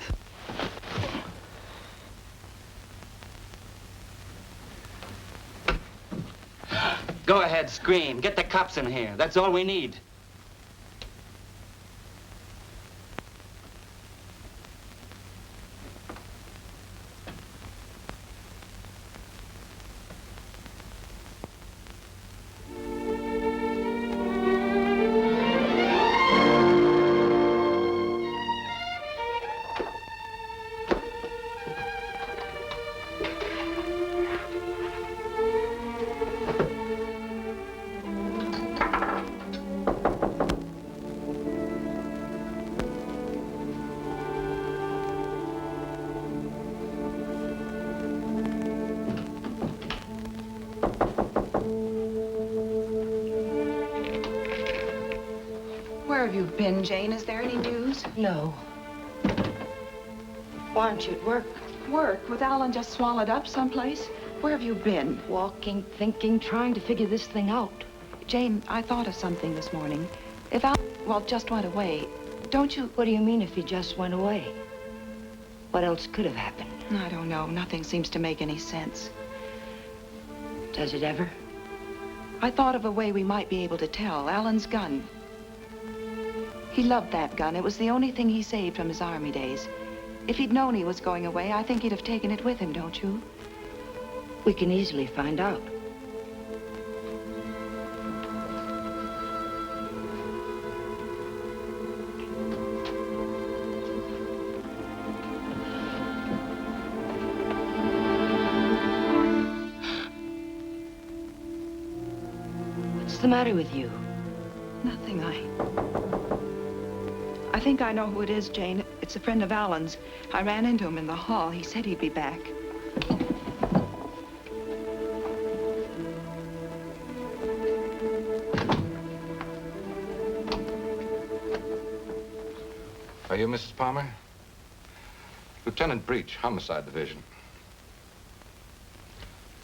Speaker 3: Go ahead, scream. Get the cops in here. That's all we need.
Speaker 5: Where have you been, Jane? Is there any news?
Speaker 2: No. Why aren't you at work?
Speaker 5: Work? With Alan just swallowed up someplace? Where have you been?
Speaker 2: Walking, thinking, trying to figure this thing out.
Speaker 5: Jane, I thought of something this morning. If Alan, well, just went away, don't you...
Speaker 2: What do you mean if he just went away? What else could have happened?
Speaker 5: I don't know. Nothing seems to make any sense.
Speaker 2: Does it ever?
Speaker 5: I thought of a way we might be able to tell. Alan's gun. He loved that gun. It was the only thing he saved from his army days. If he'd known he was going away, I think he'd have taken it with him, don't you?
Speaker 2: We can easily find out. What's the matter with you?
Speaker 5: Nothing. I think I know who it is, Jane. It's a friend of Alan's. I ran into him in the hall. He said he'd be back.
Speaker 1: Are you, Mrs. Palmer? Lieutenant Breach, Homicide Division.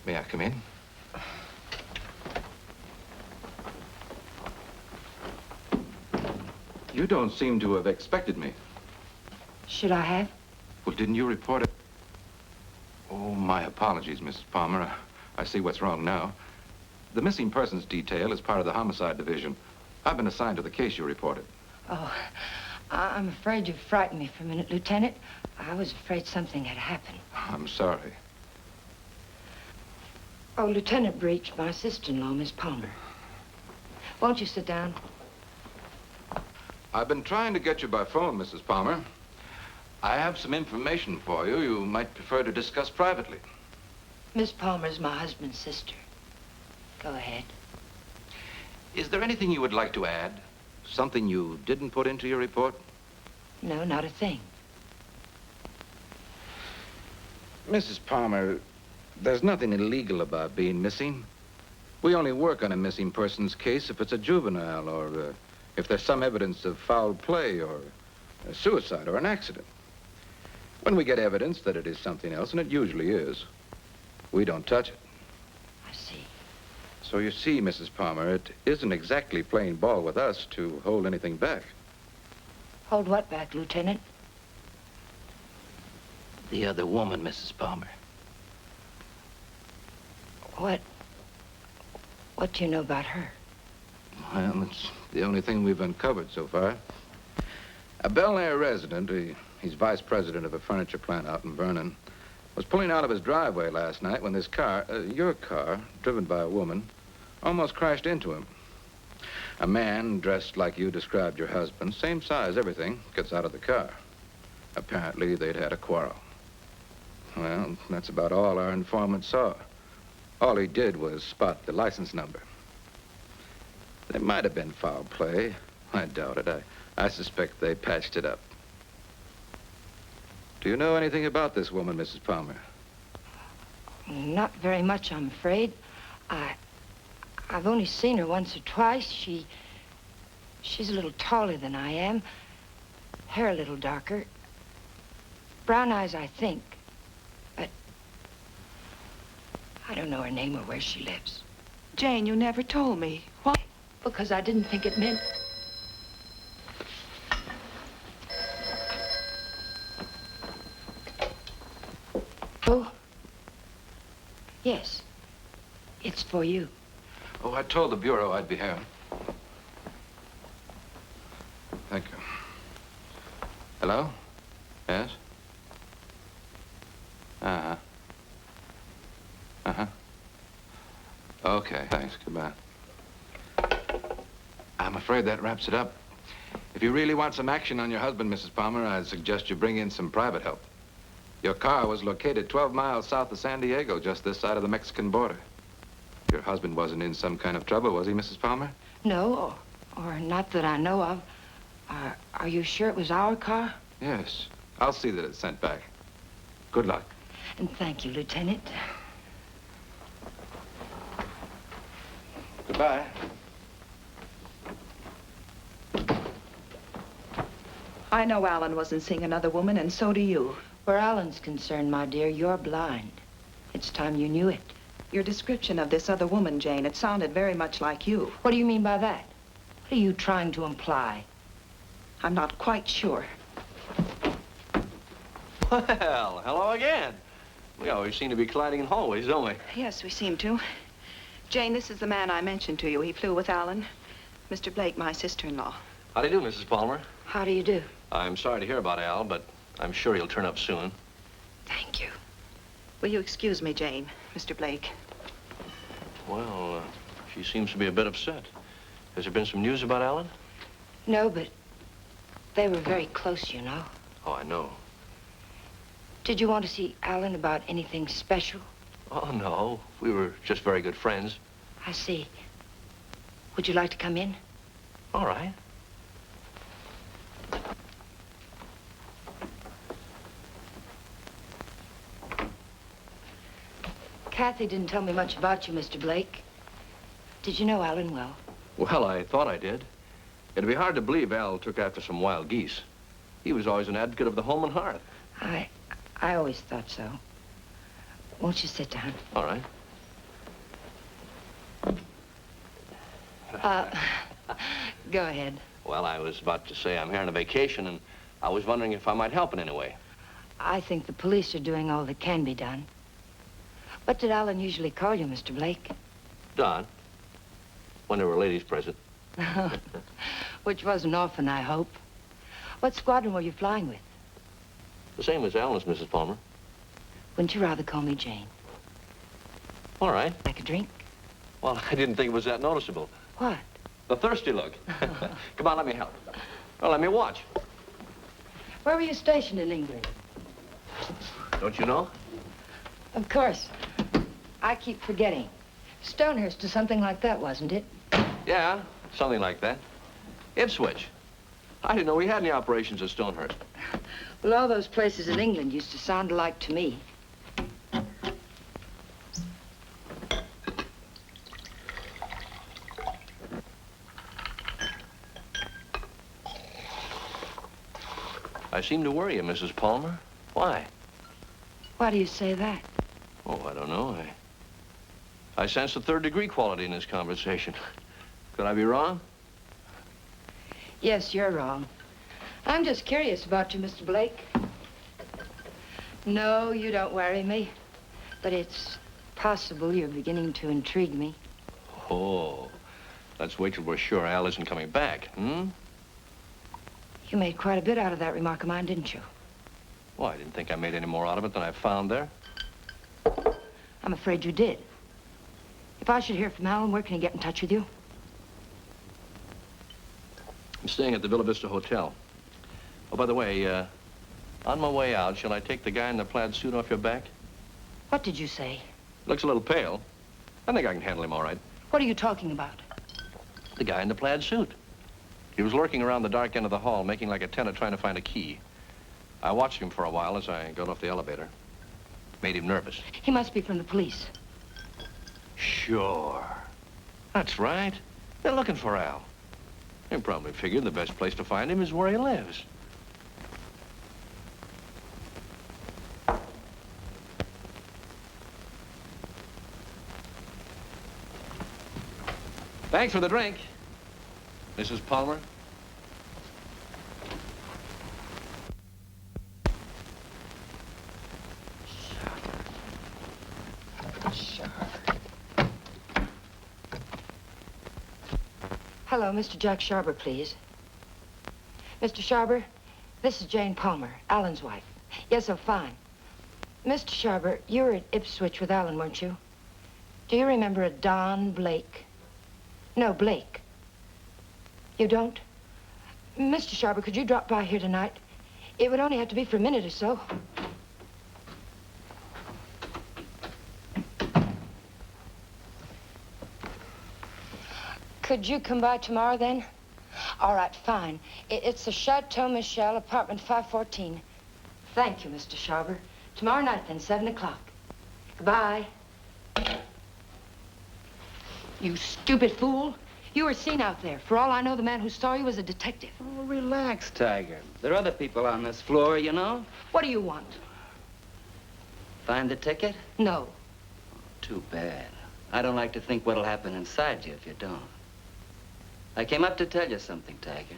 Speaker 1: May I come in? You don't seem to have expected me.
Speaker 2: Should I have?
Speaker 1: Well, didn't you report it? Oh, my apologies, Mrs. Palmer. I see what's wrong now. The missing persons detail is part of the Homicide Division. I've been assigned to the case you reported.
Speaker 2: Oh, I'm afraid you frightened me for a minute, Lieutenant. I was afraid something had happened.
Speaker 1: I'm sorry.
Speaker 2: Oh, Lieutenant Breach, my sister-in-law, Miss Palmer. Won't you sit down?
Speaker 1: I've been trying to get you by phone, Mrs. Palmer. I have some information for you you might prefer to discuss privately.
Speaker 2: Miss Palmer's my husband's sister. Go ahead.
Speaker 1: Is there anything you would like to add? Something you didn't put into your report?
Speaker 2: No, not a thing.
Speaker 1: Mrs. Palmer, there's nothing illegal about being missing. We only work on a missing person's case if it's a juvenile or if there's some evidence of foul play or a suicide or an accident. When we get evidence that it is something else, and it usually is, we don't touch it.
Speaker 2: I see.
Speaker 1: So you see, Mrs. Palmer, it isn't exactly playing ball with us to hold anything back.
Speaker 2: Hold what back, Lieutenant?
Speaker 7: The other woman, Mrs. Palmer.
Speaker 2: What do you know about her?
Speaker 1: Well, it's the only thing we've uncovered so far. A Bel Air resident, he's vice president of a furniture plant out in Vernon, was pulling out of his driveway last night when this car, your car, driven by a woman, almost crashed into him. A man dressed like you described your husband, same size, everything, gets out of the car. Apparently, they'd had a quarrel. Well, that's about all our informant saw. All he did was spot the license number. There might have been foul play. I doubt it. I suspect they patched it up. Do you know anything about this woman, Mrs. Palmer?
Speaker 2: Not very much, I'm afraid. I've only seen her once or twice. She's a little taller than I am. Hair a little darker. Brown eyes, I think. But I don't know her name or where she lives.
Speaker 5: Jane, you never told me. Why?
Speaker 2: Because I didn't think it meant... Oh? Yes. It's for you.
Speaker 1: Oh, I told the Bureau I'd be here. Thank you. Hello? Yes? Uh-huh. Uh-huh. Okay, thanks. Goodbye. I'm afraid that wraps it up. If you really want some action on your husband, Mrs. Palmer, I'd suggest you bring in some private help. Your car was located 12 miles south of San Diego, just this side of the Mexican border. Your husband wasn't in some kind of trouble, was he, Mrs. Palmer?
Speaker 2: No, or not that I know of. Are you sure it was our car?
Speaker 1: Yes. I'll see that it's sent back. Good luck.
Speaker 2: And thank you, Lieutenant.
Speaker 1: Goodbye.
Speaker 5: I know Alan wasn't seeing another woman, and so do you.
Speaker 2: Where Alan's concerned, my dear, you're blind. It's time you knew it.
Speaker 5: Your description of this other woman, Jane, it sounded very much like you.
Speaker 2: What do you mean by that? What are you trying to imply?
Speaker 5: I'm not quite sure.
Speaker 11: Well, hello again. We always seem to be colliding in hallways, don't we?
Speaker 5: Yes, we seem to. Jane, this is the man I mentioned to you. He flew with Alan. Mr. Blake, my sister-in-law.
Speaker 11: How do you do, Mrs. Palmer?
Speaker 2: How do you do?
Speaker 11: I'm sorry to hear about Al, but I'm sure he'll turn up soon.
Speaker 2: Thank you.
Speaker 5: Will you excuse me, Jane, Mr. Blake?
Speaker 11: Well, she seems to be a bit upset. Has there been some news about Alan?
Speaker 2: No, but they were very close, you know.
Speaker 11: Oh, I know.
Speaker 2: Did you want to see Alan about anything special?
Speaker 11: Oh, no. We were just very good friends.
Speaker 2: I see. Would you like to come in?
Speaker 11: All right.
Speaker 2: Kathy didn't tell me much about you, Mr. Blake. Did you know Alan well?
Speaker 11: Well, I thought I did. It'd be hard to believe Al took after some wild geese. He was always an advocate of the home and hearth.
Speaker 2: I always thought so. Won't you sit down?
Speaker 11: All right.
Speaker 2: Go ahead.
Speaker 11: Well, I was about to say I'm here on a vacation, and I was wondering if I might help in any way.
Speaker 2: I think the police are doing all that can be done. What did Alan usually call you, Mr. Blake?
Speaker 11: Don, when there were ladies present.
Speaker 2: Which wasn't often, I hope. What squadron were you flying with?
Speaker 11: The same as Alan's, Mrs. Palmer.
Speaker 2: Wouldn't you rather call me Jane?
Speaker 11: All right.
Speaker 2: Like a drink?
Speaker 11: Well, I didn't think it was that noticeable.
Speaker 2: What?
Speaker 11: The thirsty look. Come on, let me help. Well, let me watch.
Speaker 2: Where were you stationed in England?
Speaker 11: Don't you know?
Speaker 2: Of course. I keep forgetting. Stonehurst or something like that, wasn't it?
Speaker 11: Yeah, something like that. Ipswich. I didn't know we had any operations at Stonehurst.
Speaker 2: Well, all those places in England used to sound alike to me.
Speaker 11: I seem to worry you, Mrs. Palmer. Why?
Speaker 2: Why do you say that?
Speaker 11: Oh, I don't know. I sense a third-degree quality in this conversation. Could I be wrong?
Speaker 2: Yes, you're wrong. I'm just curious about you, Mr. Blake. No, you don't worry me. But it's possible you're beginning to intrigue me.
Speaker 11: Oh, let's wait till we're sure Al isn't coming back, hmm?
Speaker 2: You made quite a bit out of that remark of mine, didn't you?
Speaker 11: Well, I didn't think I made any more out of it than I found there.
Speaker 2: I'm afraid you did. If I should hear from Alan, where can he get in touch with you?
Speaker 11: I'm staying at the Villa Vista Hotel. Oh, by the way, on my way out, shall I take the guy in the plaid suit off your back?
Speaker 2: What did you say?
Speaker 11: Looks a little pale. I think I can handle him all right.
Speaker 2: What are you talking about?
Speaker 11: The guy in the plaid suit. He was lurking around the dark end of the hall, making like a tenant trying to find a key. I watched him for a while as I got off the elevator. Made him nervous.
Speaker 2: He must be from the police.
Speaker 11: Sure. That's right. They're looking for Al. They probably figured the best place to find him is where he lives. Thanks for the drink, Mrs. Palmer.
Speaker 2: Hello, Mr. Jack Sharber, please. Mr. Sharber, this is Jane Palmer, Alan's wife. Yes, oh, fine. Mr. Sharber, you were at Ipswich with Alan, weren't you? Do you remember a Don Blake? No, Blake. You don't? Mr. Sharber, could you drop by here tonight? It would only have to be for a minute or so. Could you come by tomorrow, then? All right, fine. It's the Chateau Michel, apartment 514. Thank you, Mr. Sharber. Tomorrow night, then, 7 o'clock. Goodbye. You stupid fool. You were seen out there. For all I know, the man who saw you was a detective.
Speaker 3: Oh, relax, Tiger. There are other people on this floor, you know.
Speaker 2: What do you want?
Speaker 3: Find the ticket?
Speaker 2: No.
Speaker 3: Too bad. I don't like to think what'll happen inside you if you don't. I came up to tell you something, Tiger.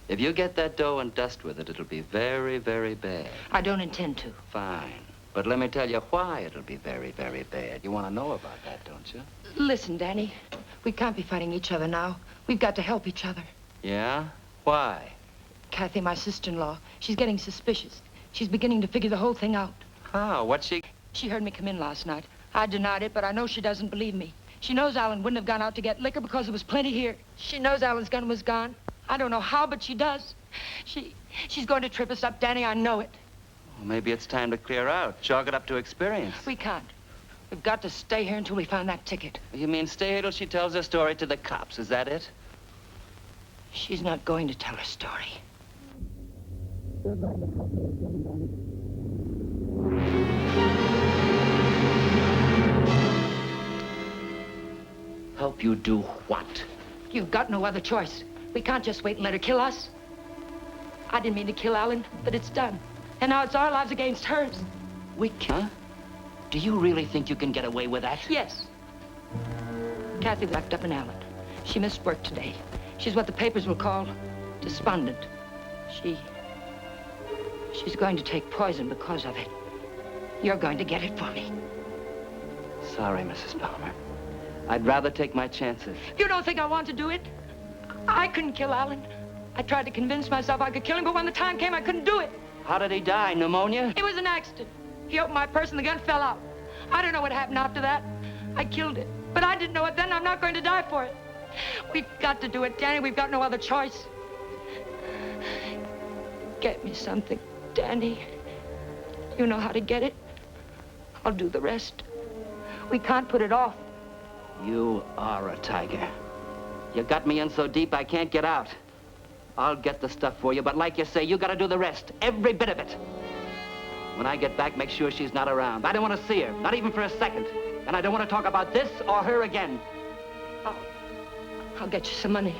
Speaker 3: If you get that dough and dust with it, it'll be very, very bad.
Speaker 2: I don't intend to.
Speaker 3: Fine. But let me tell you why it'll be very, very bad. You want to know about that, don't you?
Speaker 2: Listen, Danny. We can't be fighting each other now. We've got to help each other.
Speaker 3: Yeah? Why?
Speaker 2: Kathy, my sister-in-law, she's getting suspicious. She's beginning to figure the whole thing out.
Speaker 3: How? What's she...
Speaker 2: She heard me come in last night. I denied it, but I know she doesn't believe me. She knows Alan wouldn't have gone out to get liquor because there was plenty here. She knows Alan's gun was gone. I don't know how, but she does. She's going to trip us up, Danny. I know it.
Speaker 3: Well, maybe it's time to clear out. Chalk it up to experience.
Speaker 2: We can't. We've got to stay here until we find that ticket.
Speaker 3: You mean stay here till she tells her story to the cops, is that it?
Speaker 2: She's not going to tell her story.
Speaker 3: Help you do what?
Speaker 2: You've got no other choice. We can't just wait and let her kill us. I didn't mean to kill Alan, but it's done. And now it's our lives against hers.
Speaker 7: We can? Do you really think you can get away with that?
Speaker 2: Yes. Kathy wrapped up in Alan. She missed work today. She's what the papers will call despondent. She's going to take poison because of it. You're going to get it for me.
Speaker 3: Sorry, Mrs. Palmer. I'd rather take my chances.
Speaker 2: You don't think I want to do it? I couldn't kill Alan. I tried to convince myself I could kill him, but when the time came, I couldn't do it.
Speaker 3: How did he die? Pneumonia?
Speaker 2: It was an accident. He opened my purse and the gun fell out. I don't know what happened after that. I killed it. But I didn't know it then. I'm not going to die for it. We've got to do it, Danny. We've got no other choice. Get me something, Danny. You know how to get it. I'll do the rest. We can't put it off.
Speaker 3: You are a tiger. You got me in so deep I can't get out. I'll get the stuff for you, but like you say, you gotta do the rest. Every bit of it. When I get back, make sure she's not around. I don't want to see her, not even for a second. And I don't want to talk about this or her again.
Speaker 2: I'll get you some money.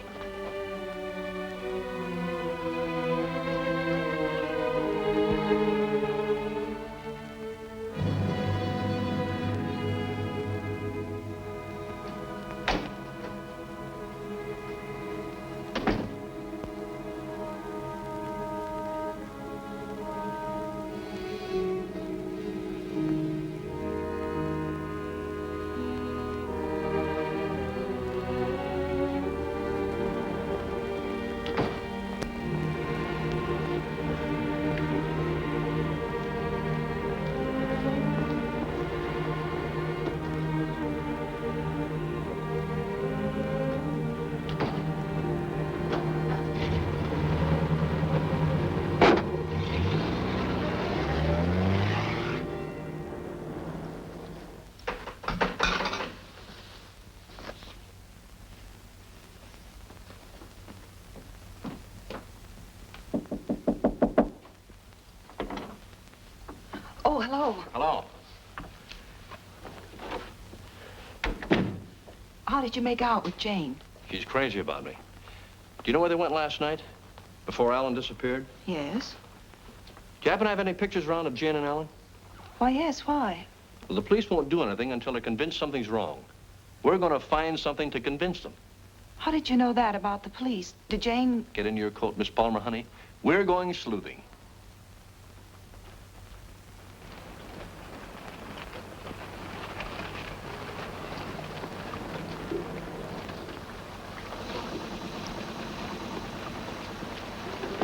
Speaker 5: Oh, hello.
Speaker 11: Hello.
Speaker 5: How did you make out with Jane?
Speaker 11: She's crazy about me. Do you know where they went last night? Before Alan disappeared?
Speaker 5: Yes.
Speaker 11: Do you happen to have any pictures around of Jane and Alan?
Speaker 5: Why, yes, why?
Speaker 11: Well, the police won't do anything until they're convinced something's wrong. We're going to find something to convince them.
Speaker 5: How did you know that about the police? Did Jane...
Speaker 11: Get in your coat, Miss Palmer, honey. We're going sleuthing.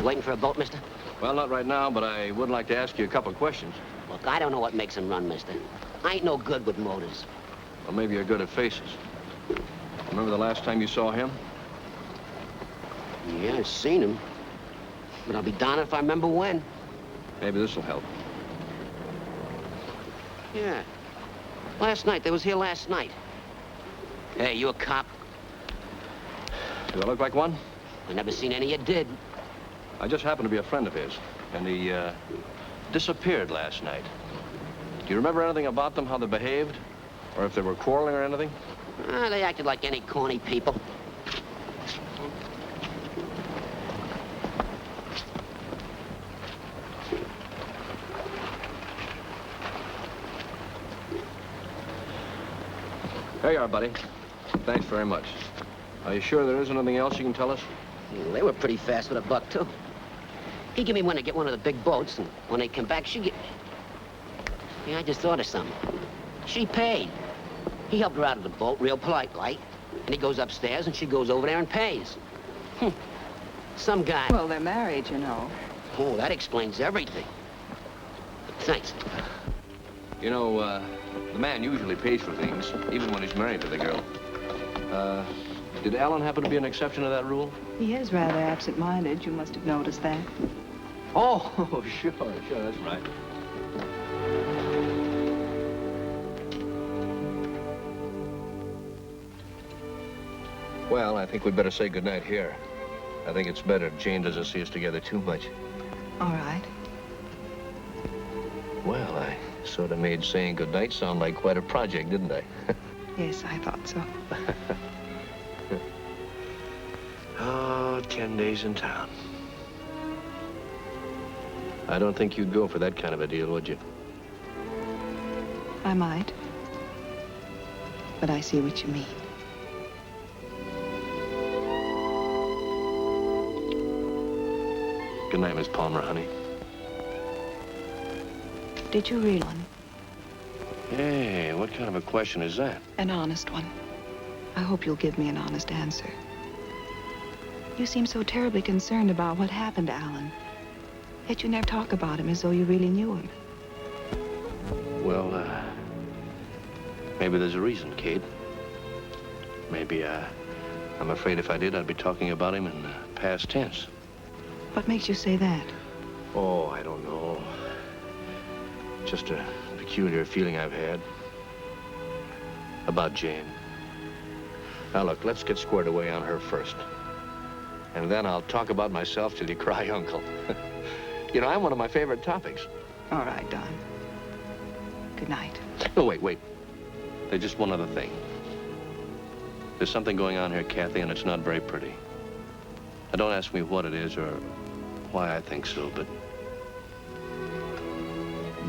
Speaker 7: Waiting for a boat, mister?
Speaker 11: Well, not right now, but I would like to ask you a couple of questions.
Speaker 7: Look, I don't know what makes them run, mister. I ain't no good with motors.
Speaker 11: Well, maybe you're good at faces. Remember the last time you saw him?
Speaker 7: Yeah, I've seen him. But I'll be darned if I remember when.
Speaker 11: Maybe this will help.
Speaker 7: Yeah. Last night. They was here last night. Hey, you a cop?
Speaker 11: Do I look like one?
Speaker 7: I never seen any you did.
Speaker 11: I just happened to be a friend of his, and he disappeared last night. Do you remember anything about them, how they behaved? Or if they were quarreling or anything?
Speaker 7: They acted like any corny people.
Speaker 11: Here you are, buddy. Thanks very much. Are you sure there isn't anything else you can tell us?
Speaker 7: Well, they were pretty fast with a buck, too. He gave me one to get one of the big boats, and when they come back, she get... Yeah, I just thought of something. She paid. He helped her out of the boat, real polite like, and he goes upstairs, and she goes over there and pays. Some guy...
Speaker 5: Well, they're married, you know.
Speaker 7: Oh, that explains everything. Thanks.
Speaker 11: You know, the man usually pays for things, even when he's married to the girl. Did Alan happen to be an exception to that rule?
Speaker 5: He is rather absent-minded. You must have noticed that.
Speaker 11: Oh, sure, that's right. Well, I think we'd better say goodnight here. I think it's better if Jane doesn't see us together too much.
Speaker 5: All right.
Speaker 11: Well, I sort of made saying goodnight sound like quite a project, didn't I?
Speaker 5: Yes, I thought so.
Speaker 11: Oh, 10 days in town. I don't think you'd go for that kind of a deal, would you?
Speaker 5: I might. But I see what you mean.
Speaker 11: Good night, Miss Palmer, honey.
Speaker 5: Did you read one?
Speaker 11: Hey, what kind of a question is that?
Speaker 5: An honest one. I hope you'll give me an honest answer. You seem so terribly concerned about what happened to Alan. Yet you never talk about him as though you really knew him.
Speaker 11: Well, maybe there's a reason, Kate. Maybe, I'm afraid if I did, I'd be talking about him in past tense.
Speaker 5: What makes you say that?
Speaker 11: Oh, I don't know. Just a peculiar feeling I've had about Jane. Now, look, let's get squared away on her first. And then I'll talk about myself till you cry uncle. You know, I'm one of my favorite topics.
Speaker 5: All right, Don. Good night.
Speaker 11: Oh, wait. There's just one other thing. There's something going on here, Kathy, and it's not very pretty. Now, don't ask me what it is or why I think so, but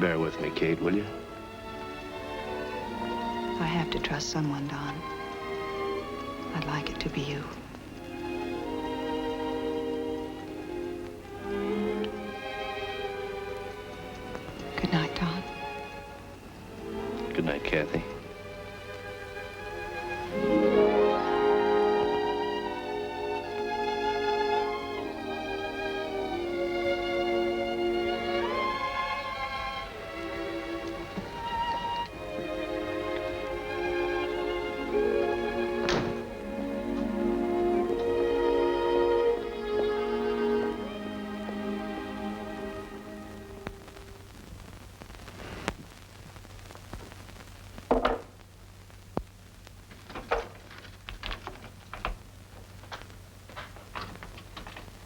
Speaker 11: bear with me, Kate, will you?
Speaker 5: I have to trust someone, Don. I'd like it to be you. Good night, Don.
Speaker 11: Good night, Kathy.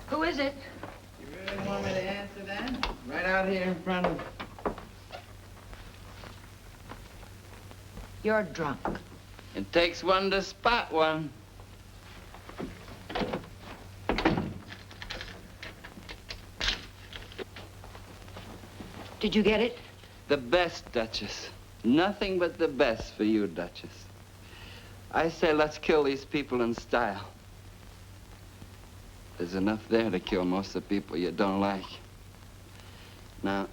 Speaker 2: Who is it?
Speaker 3: You really want me to answer that? Right out here in front of...
Speaker 2: You're drunk.
Speaker 3: It takes one to spot one.
Speaker 2: Did you get it?
Speaker 3: The best, Duchess. Nothing but the best for you, Duchess. I say let's kill these people in style. There's enough there to kill most of the people you don't like. Now,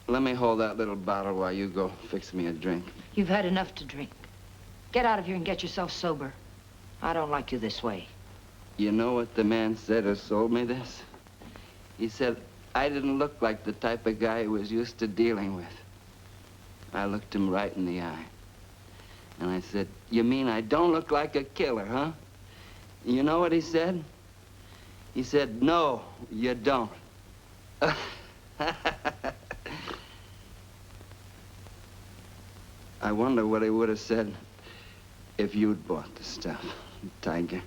Speaker 3: let me hold that little bottle while you go fix me a drink.
Speaker 2: You've had enough to drink. Get out of here and get yourself sober. I don't like you this way.
Speaker 3: You know what the man said who sold me this? He said I didn't look like the type of guy he was used to dealing with. I looked him right in the eye. And I said, you mean I don't look like a killer, huh? You know what he said? He said, no, you don't. I wonder what he would have said if you'd bought the stuff, Tiger.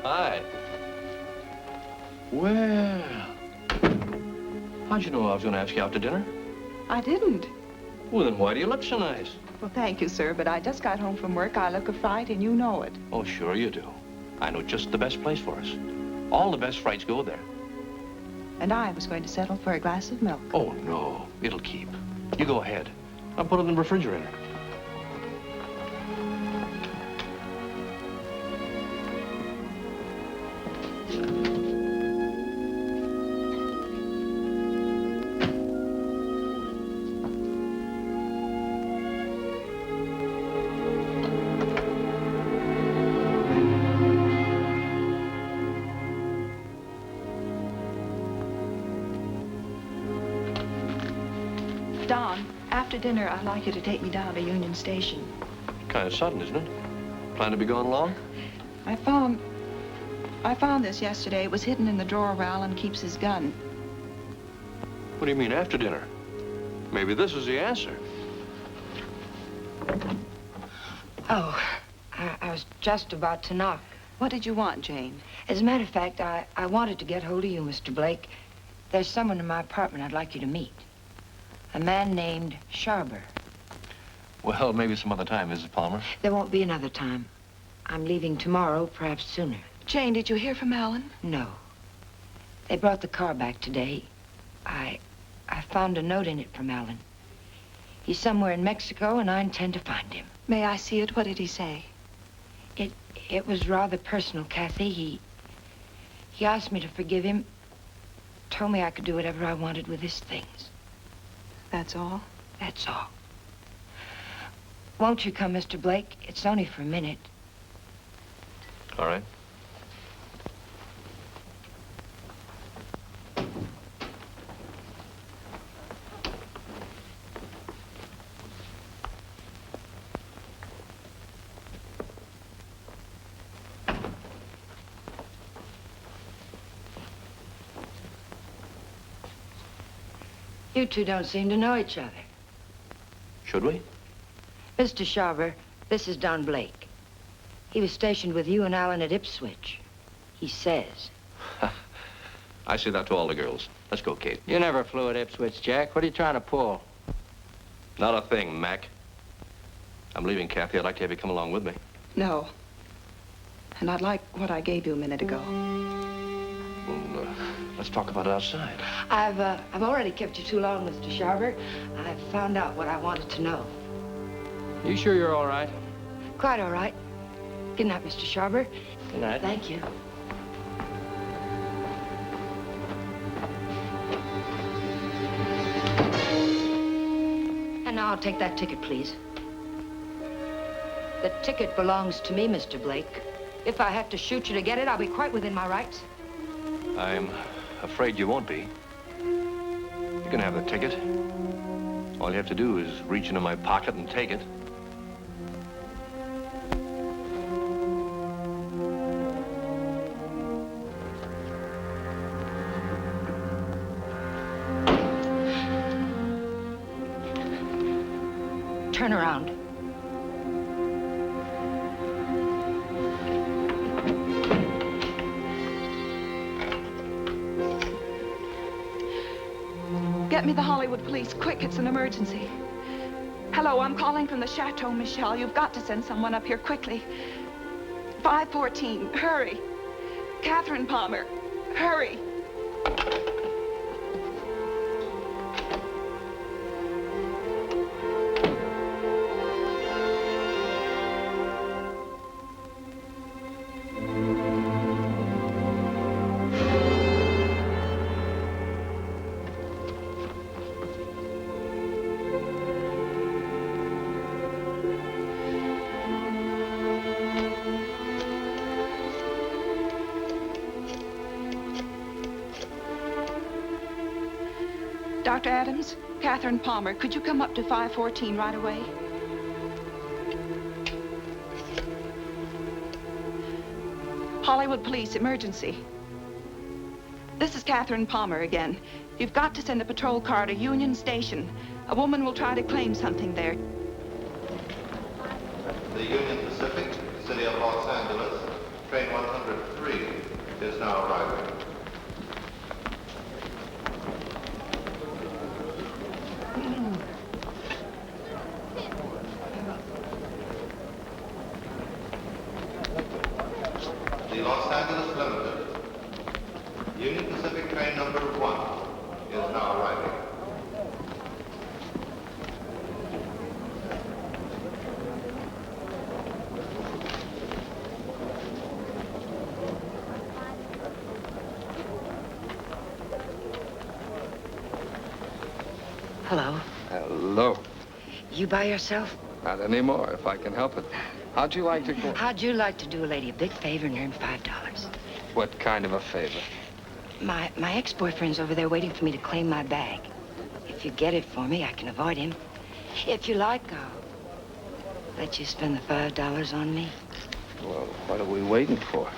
Speaker 11: Hi. Well, how'd you know I was going to ask you out to dinner?
Speaker 5: I didn't.
Speaker 11: Well, then why do you look so nice?
Speaker 5: Well, thank you, sir, but I just got home from work. I look a fright, and you know it.
Speaker 11: Oh, sure you do. I know just the best place for us. All the best frights go there.
Speaker 5: And I was going to settle for a glass of milk.
Speaker 11: Oh, no. It'll keep. You go ahead. I'll put it in the refrigerator.
Speaker 5: After dinner, I'd like you to take me down to Union Station.
Speaker 11: Kind of sudden, isn't it? Plan to be gone long?
Speaker 5: I found this yesterday. It was hidden in the drawer where Alan keeps his gun.
Speaker 11: What do you mean, after dinner? Maybe this is the answer.
Speaker 2: Oh, I was just about to knock.
Speaker 5: What did you want, Jane?
Speaker 2: As a matter of fact, I wanted to get hold of you, Mr. Blake. There's someone in my apartment I'd like you to meet. A man named Sharber.
Speaker 11: Well, maybe some other time, Mrs. Palmer.
Speaker 2: There won't be another time. I'm leaving tomorrow, perhaps sooner.
Speaker 5: Jane, did you hear from Alan?
Speaker 2: No. They brought the car back today. I found a note in it from Alan. He's somewhere in Mexico, and I intend to find him.
Speaker 5: May I see it? What did he say?
Speaker 2: It was rather personal, Kathy. He asked me to forgive him. Told me I could do whatever I wanted with his things.
Speaker 5: That's all?
Speaker 2: That's all. Won't you come, Mr. Blake? It's only for a minute.
Speaker 11: All right.
Speaker 2: You two don't seem to know each other.
Speaker 11: Should we?
Speaker 2: Mr. Sharber, this is Don Blake. He was stationed with you and Alan at Ipswich. He says.
Speaker 11: I say that to all the girls. Let's go, Kate.
Speaker 4: You never flew at Ipswich, Jack. What are you trying to pull?
Speaker 11: Not a thing, Mac. I'm leaving, Kathy. I'd like to have you come along with me.
Speaker 5: No. And I'd like what I gave you a minute ago.
Speaker 11: Well, let's talk about it outside.
Speaker 2: I've already kept you too long, Mr. Sharber. I've found out what I wanted to know.
Speaker 4: You sure you're all right?
Speaker 2: Quite all right. Good night, Mr. Sharber.
Speaker 4: Good night.
Speaker 2: Thank you. And now I'll take that ticket, please. The ticket belongs to me, Mr. Blake. If I have to shoot you to get it, I'll be quite within my rights.
Speaker 11: I'm afraid you won't be. You can have the ticket. All you have to do is reach into my pocket and take it.
Speaker 2: Turn around.
Speaker 5: Get me the Hollywood police, quick, it's an emergency. Hello, I'm calling from the Chateau Michel. You've got to send someone up here quickly. 514, hurry. Catherine Palmer, hurry. Dr. Adams, Catherine Palmer, could you come up to 514 right away? Hollywood police, emergency. This is Catherine Palmer again. You've got to send a patrol car to Union Station. A woman will try to claim something there.
Speaker 6: The Union Pacific, City of Los Angeles, train 103 is now arriving. The Los Angeles Limited, Union Pacific train number 1 is now arriving.
Speaker 2: Hello.
Speaker 12: Hello.
Speaker 2: You by yourself?
Speaker 12: Not anymore, if I can help it. How'd you like to go?
Speaker 2: How'd you like to do a lady a big favor and earn $5?
Speaker 12: What kind of a favor?
Speaker 2: My ex-boyfriend's over there waiting for me to claim my bag. If you get it for me, I can avoid him. If you like, I'll let you spend the $5 on me.
Speaker 12: Well, what are we waiting for?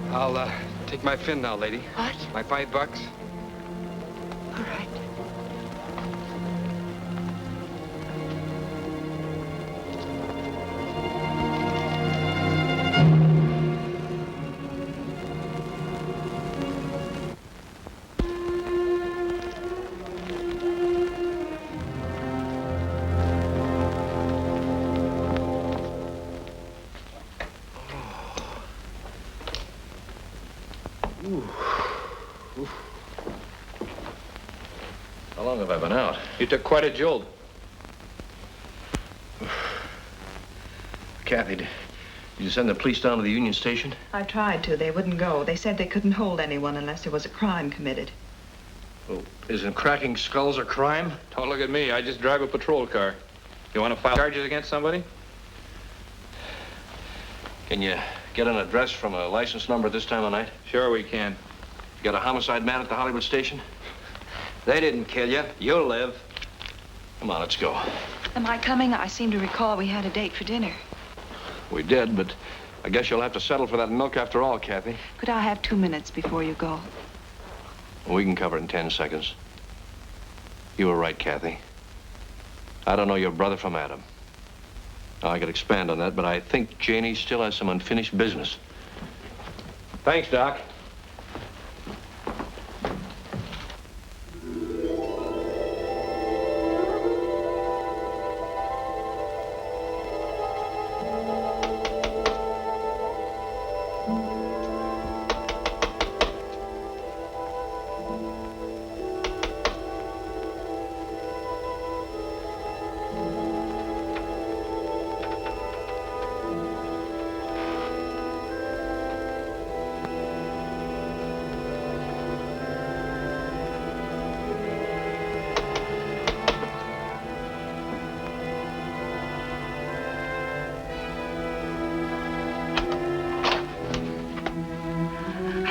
Speaker 12: I'll take my fin now, lady.
Speaker 2: What?
Speaker 12: My $5.
Speaker 2: All right.
Speaker 11: How long have I been out?
Speaker 10: You took quite a jolt.
Speaker 11: Kathy, did you send the police down to the Union Station?
Speaker 5: I tried to. They wouldn't go. They said they couldn't hold anyone unless there was a crime committed.
Speaker 11: Well, isn't cracking skulls a crime?
Speaker 10: Don't look at me. I just drive a patrol car. You want to file charges against somebody?
Speaker 11: Can you get an address from a license number this time of night?
Speaker 10: Sure we can.
Speaker 11: You got a homicide man at the Hollywood station?
Speaker 3: They didn't kill you. You'll live.
Speaker 11: Come on, let's go.
Speaker 5: Am I coming? I seem to recall we had a date for dinner.
Speaker 11: We did, but I guess you'll have to settle for that milk after all, Kathy.
Speaker 5: Could I have 2 minutes before you go?
Speaker 11: We can cover it in 10 seconds. You were right, Kathy. I don't know your brother from Adam. Now, I could expand on that, but I think Janie still has some unfinished business.
Speaker 10: Thanks, Doc.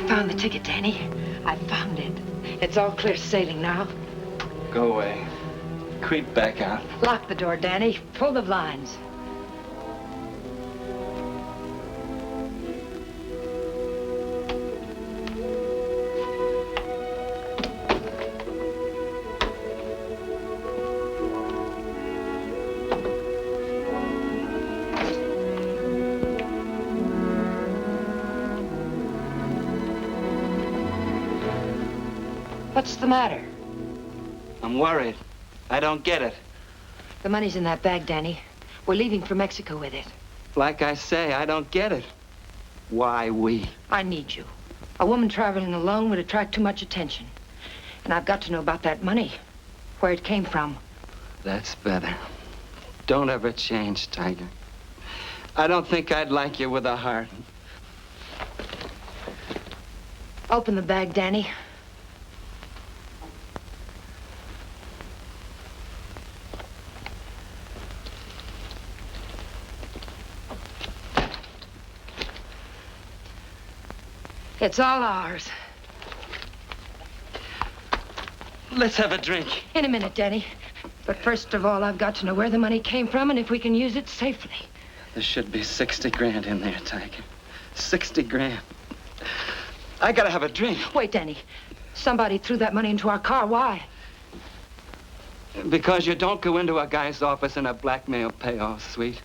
Speaker 2: Found the ticket, Danny. I found it. It's all clear sailing now.
Speaker 3: Go away. Creep back out.
Speaker 2: Lock the door, Danny. Pull the blinds. What's the matter?
Speaker 3: I'm worried. I don't get it.
Speaker 2: The money's in that bag, Danny. We're leaving for Mexico with it.
Speaker 3: Like I say, I don't get it. Why we?
Speaker 2: I need you. A woman traveling alone would attract too much attention. And I've got to know about that money. Where it came from.
Speaker 3: That's better. Don't ever change, Tiger. I don't think I'd like you with a heart.
Speaker 2: Open the bag, Danny. It's all ours.
Speaker 3: Let's have a drink.
Speaker 2: In a minute, Danny. But first of all, I've got to know where the money came from and if we can use it safely.
Speaker 3: There should be 60 grand in there, Tiger. 60 grand. I gotta have a drink.
Speaker 2: Wait, Danny. Somebody threw that money into our car. Why?
Speaker 3: Because you don't go into a guy's office in a blackmail payoff suite.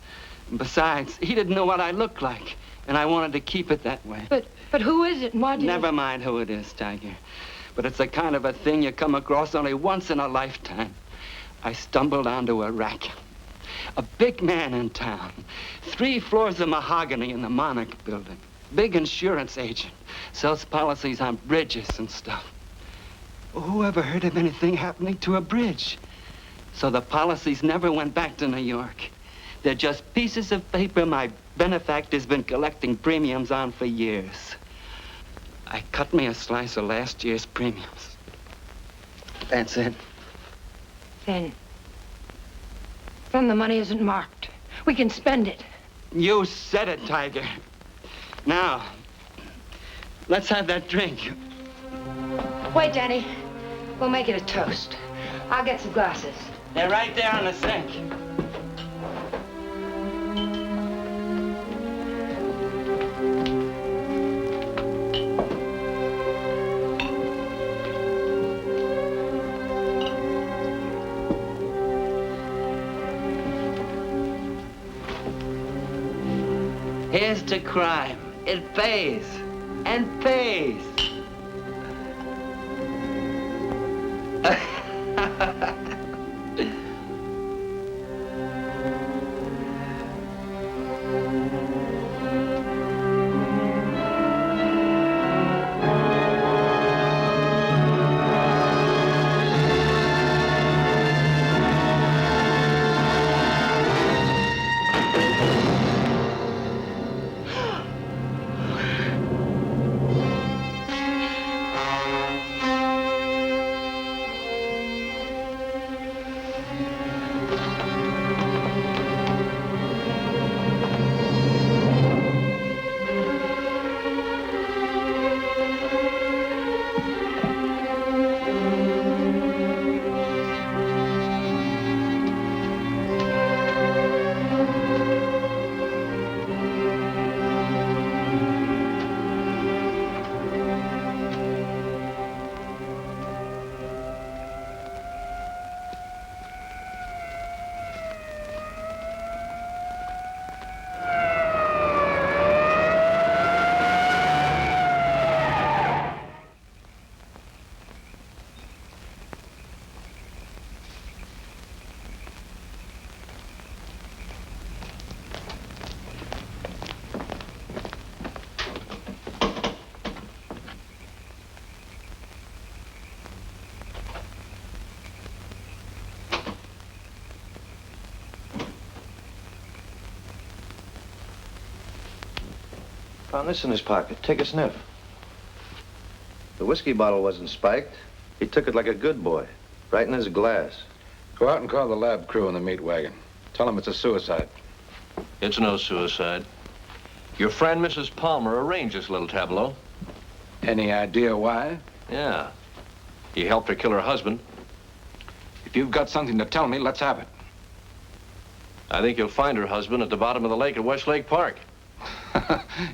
Speaker 3: Besides, he didn't know what I looked like. And I wanted to keep it that way.
Speaker 2: But who is it and why did
Speaker 3: Never mind who it is, Tiger. But it's the kind of a thing you come across only once in a lifetime. I stumbled onto a wreck. A big man in town. 3 floors of mahogany in the Monarch building. Big insurance agent. Sells policies on bridges and stuff. Who ever heard of anything happening to a bridge? So the policies never went back to New York. They're just pieces of paper my benefactor's been collecting premiums on for years. I cut me a slice of last year's premiums. That's it.
Speaker 2: Then the money isn't marked. We can spend it.
Speaker 3: You said it, Tiger. Now, let's have that drink.
Speaker 2: Wait, Danny. We'll make it a toast. I'll get some glasses.
Speaker 3: They're right there on the sink. Here's to crime. It pays. And pays.
Speaker 13: Found this in his pocket. Take a sniff. The whiskey bottle wasn't spiked. He took it like a good boy, right in his glass.
Speaker 1: Go out and call the lab crew in the meat wagon. Tell them it's a suicide.
Speaker 11: It's no suicide. Your friend, Mrs. Palmer, arranged this little tableau.
Speaker 1: Any idea why?
Speaker 11: Yeah. He helped her kill her husband.
Speaker 1: If you've got something to tell me, let's have it.
Speaker 11: I think you'll find her husband at the bottom of the lake at Westlake Park.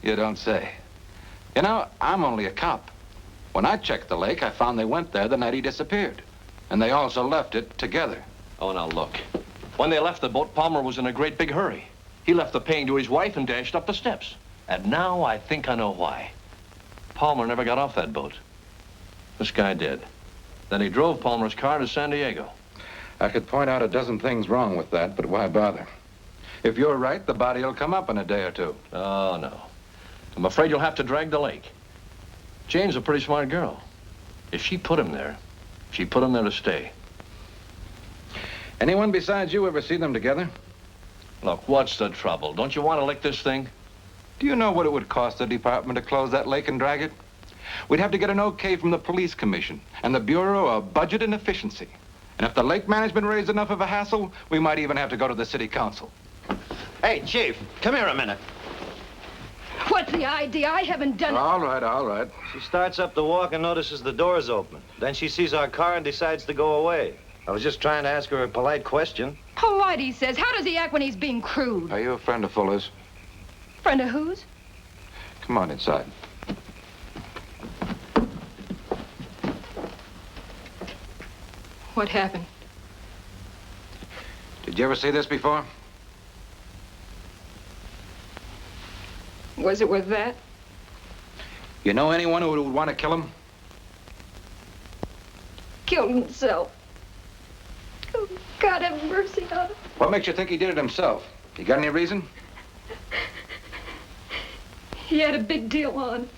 Speaker 1: You don't say. You know, I'm only a cop. When I checked the lake, I found they went there the night he disappeared. And they also left it together.
Speaker 11: Oh, now look. When they left the boat, Palmer was in a great big hurry. He left the paying to his wife and dashed up the steps. And now I think I know why. Palmer never got off that boat. This guy did. Then he drove Palmer's car to San Diego.
Speaker 1: I could point out a dozen things wrong with that, but why bother? If you're right, the body will come up in a day or two.
Speaker 11: Oh, no. I'm afraid you'll have to drag the lake. Jane's a pretty smart girl. If she put him there, she put him there to stay.
Speaker 1: Anyone besides you ever see them together?
Speaker 11: Look, what's the trouble? Don't you want to lick this thing?
Speaker 1: Do you know what it would cost the department to close that lake and drag it? We'd have to get an okay from the police commission and the Bureau of Budget and Efficiency. And if the lake management raised enough of a hassle, we might even have to go to the city council.
Speaker 13: Hey, Chief, come here a minute.
Speaker 8: What's the idea? I haven't done it.
Speaker 1: All right, all right.
Speaker 13: She starts up the walk and notices the door's open. Then she sees our car and decides to go away. I was just trying to ask her a polite question.
Speaker 8: Polite, he says. How does he act when he's being crude?
Speaker 1: Are you a friend of Fuller's?
Speaker 8: Friend of whose?
Speaker 1: Come on inside.
Speaker 8: What happened?
Speaker 1: Did you ever see this before?
Speaker 8: Was it with that?
Speaker 14: You know anyone who would want to kill him?
Speaker 8: Killed himself. Oh, God have mercy on him.
Speaker 14: What makes you think he did it himself? You got any reason?
Speaker 8: He had a big deal on.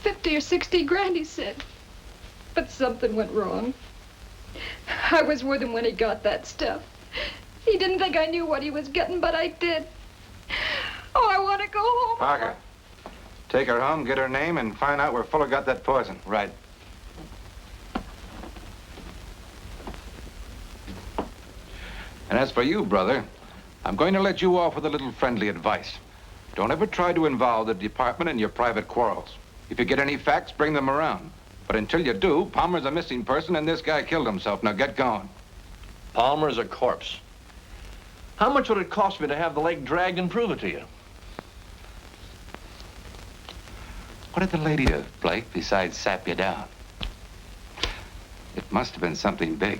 Speaker 8: 50 or 60 grand, he said. But something went wrong. I was with him when he got that stuff. He didn't think I knew what he was getting, but I did. Oh, I want to go home.
Speaker 14: Parker, take her home, get her name, and find out where Fuller got that poison.
Speaker 3: Right.
Speaker 14: And as for you, brother, I'm going to let you off with a little friendly advice. Don't ever try to involve the department in your private quarrels. If you get any facts, bring them around. But until you do, Palmer's a missing person and this guy killed himself. Now get going.
Speaker 11: Palmer's a corpse. How much would it cost me to have the lake dragged and prove it to you?
Speaker 1: What did the lady do, Blake, besides sap you down? It must have been something big.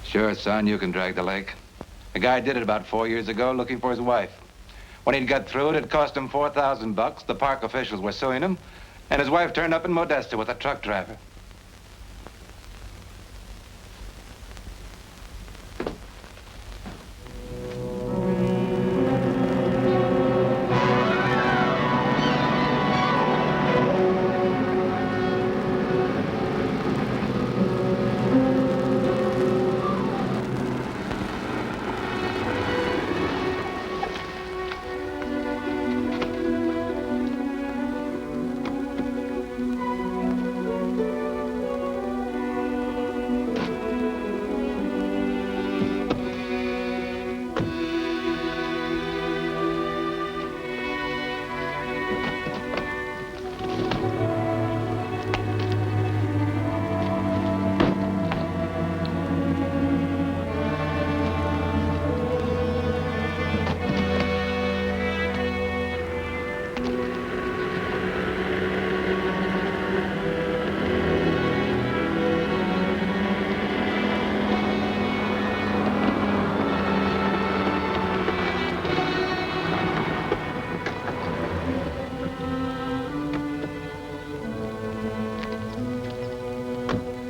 Speaker 1: Sure, son, you can drag the lake. A guy did it about 4 years ago looking for his wife. When he'd got through it cost him $4,000. The park officials were suing him, and his wife turned up in Modesto with a truck driver.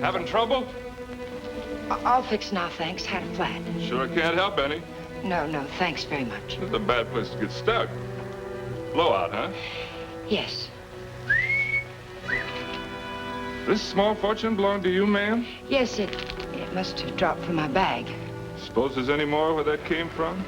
Speaker 10: Having trouble?
Speaker 2: All fixed now, thanks. Had a flat.
Speaker 10: Sure can't help any.
Speaker 2: No, thanks very much.
Speaker 10: It's a bad place to get stuck. Blowout, huh?
Speaker 2: Yes.
Speaker 10: This small fortune belong to you, ma'am?
Speaker 2: Yes, it must have dropped from my bag.
Speaker 10: Suppose there's any more where that came from?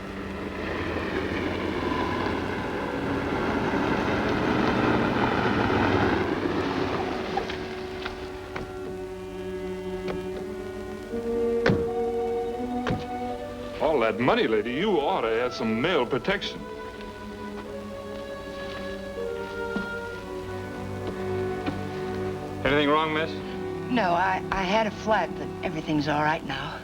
Speaker 10: All that money, lady, you ought to have some mail protection. Anything wrong, miss?
Speaker 2: No, I had a flat, but everything's all right now.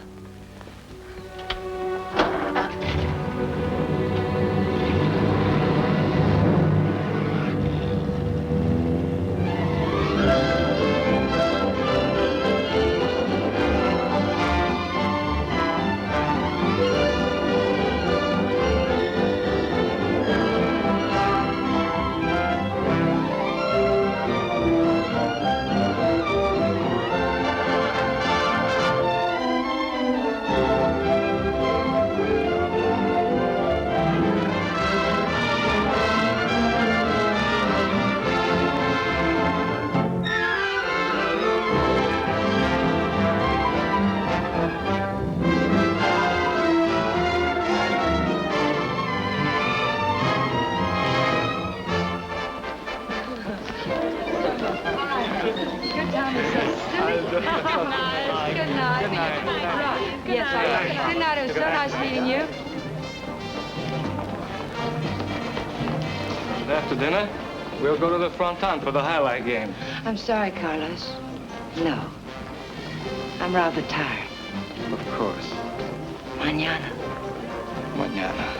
Speaker 4: After dinner, we'll go to the fronton for the highlight game.
Speaker 2: I'm sorry, Carlos. No. I'm rather tired.
Speaker 14: Of course.
Speaker 2: Mañana.
Speaker 14: Mañana.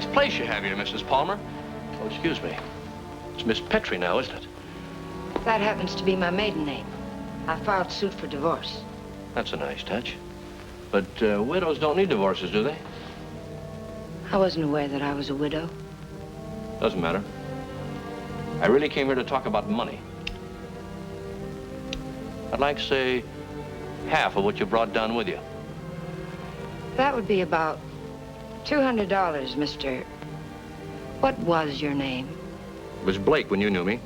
Speaker 11: Nice place you have here, Mrs. Palmer. Oh, excuse me. It's Miss Petrie now, isn't it?
Speaker 2: That happens to be my maiden name. I filed suit for divorce.
Speaker 11: That's a nice touch. But widows don't need divorces, do they?
Speaker 2: I wasn't aware that I was a widow.
Speaker 11: Doesn't matter. I really came here to talk about money. I'd like, say, half of what you brought down with you.
Speaker 2: That would be about $200, Mr. What was your name?
Speaker 11: It was Blake when you knew me.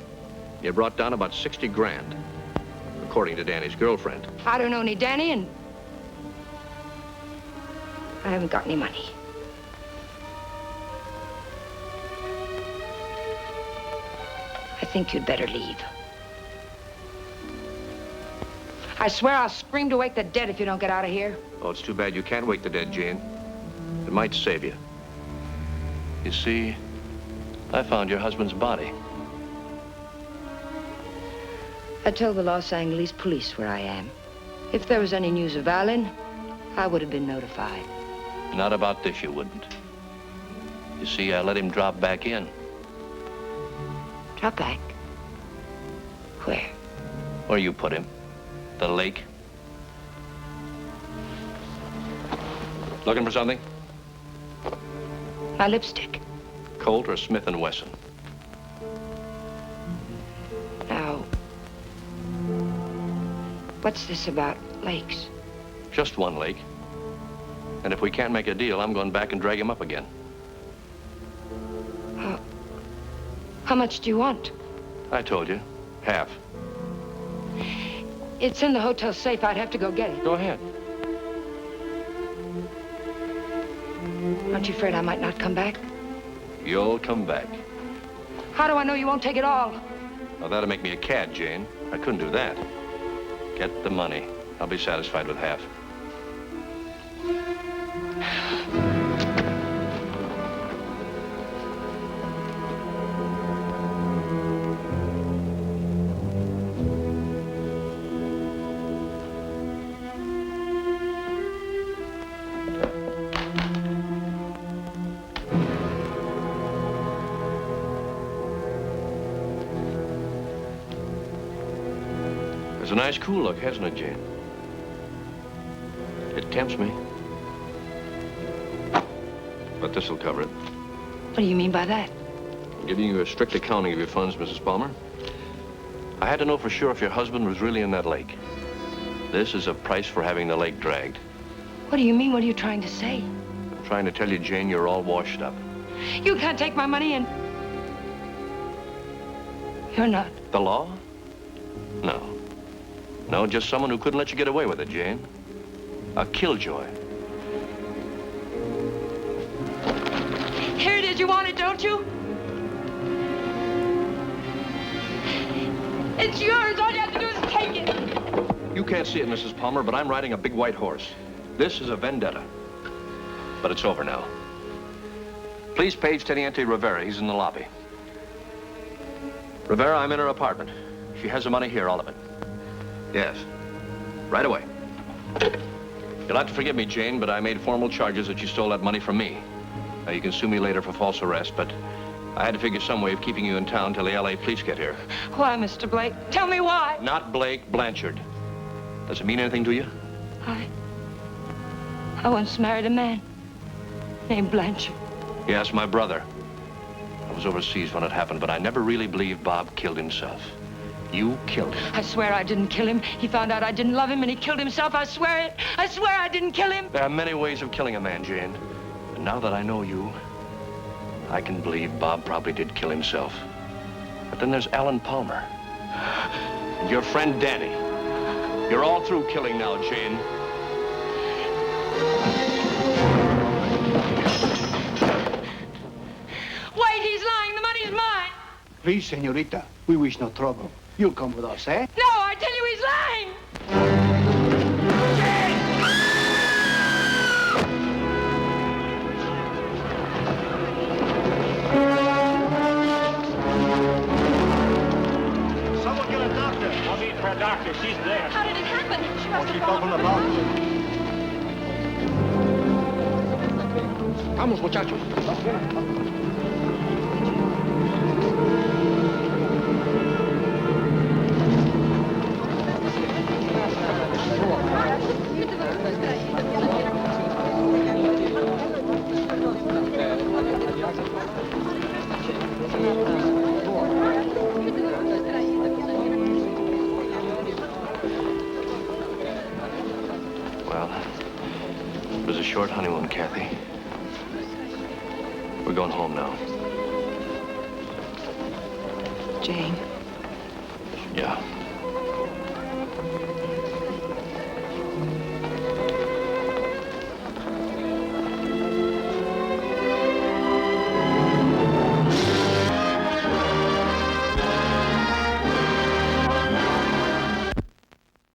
Speaker 11: You brought down about 60 grand, according to Danny's girlfriend.
Speaker 2: I don't know any Danny, and I haven't got any money. I think you'd better leave. I swear I'll scream to wake the dead if you don't get out of here.
Speaker 11: Oh, it's too bad you can't wake the dead, Jane. It might save you. You see, I found your husband's body.
Speaker 2: I told the Los Angeles police where I am. If there was any news of Alan, I would have been notified.
Speaker 11: Not about this, you wouldn't. You see, I let him drop back in.
Speaker 2: Drop back? Where?
Speaker 11: Where you put him. The lake. Looking for something?
Speaker 2: My lipstick.
Speaker 11: Colt or Smith & Wesson?
Speaker 2: Now, what's this about lakes?
Speaker 11: Just one lake. And if we can't make a deal, I'm going back and drag him up again.
Speaker 2: How much do you want?
Speaker 11: I told you. Half.
Speaker 2: It's in the hotel safe. I'd have to go get it.
Speaker 11: Go ahead.
Speaker 2: Aren't you afraid I might not come back?
Speaker 11: You'll come back.
Speaker 2: How do I know you won't take it all?
Speaker 11: Now, that'll make me a cad, Jane. I couldn't do that. Get the money. I'll be satisfied with half. It's a nice, cool look, hasn't it, Jane? It tempts me. But this'll cover it.
Speaker 2: What do you mean by that?
Speaker 11: I'm giving you a strict accounting of your funds, Mrs. Palmer. I had to know for sure if your husband was really in that lake. This is a price for having the lake dragged.
Speaker 2: What do you mean? What are you trying to say?
Speaker 11: I'm trying to tell you, Jane, you're all washed up.
Speaker 2: You can't take my money and... You're not.
Speaker 11: The law? No. No, just someone who couldn't let you get away with it, Jane. A killjoy.
Speaker 2: Here it is. You want it, don't you? It's yours. All you have to do is take it.
Speaker 11: You can't see it, Mrs. Palmer, but I'm riding a big white horse. This is a vendetta. But it's over now. Please page Teniente Rivera. He's in the lobby. Rivera, I'm in her apartment. She has the money here, all of it. Yes. Right away. You'll have to forgive me, Jane, but I made formal charges that you stole that money from me. Now, you can sue me later for false arrest, but I had to figure some way of keeping you in town till the L.A. police get here.
Speaker 2: Why, Mr. Blake? Tell me why.
Speaker 11: Not Blake, Blanchard. Does it mean anything to you?
Speaker 2: I once married a man named Blanchard.
Speaker 11: Yes, my brother. I was overseas when it happened, but I never really believed Bob killed himself. You killed him.
Speaker 2: I swear I didn't kill him. He found out I didn't love him and he killed himself. I swear it. I swear I didn't kill him.
Speaker 11: There are many ways of killing a man, Jane. And now that I know you, I can believe Bob probably did kill himself. But then there's Alan Palmer. And your friend Danny. You're all through killing now, Jane.
Speaker 2: Wait, he's lying. The money's mine.
Speaker 15: Please, señorita, we wish no trouble. You'll come with us, eh?
Speaker 2: No, I tell you he's lying.
Speaker 16: Someone get a doctor. I'll be for a doctor. She's there.
Speaker 8: How did it happen? She must
Speaker 16: Keep
Speaker 8: have fallen
Speaker 16: open the
Speaker 8: from
Speaker 16: mouth.
Speaker 12: Vamos, muchachos.
Speaker 11: Well, it was a short honeymoon, Kathy. We're going home now.
Speaker 5: Jane.
Speaker 11: Yeah.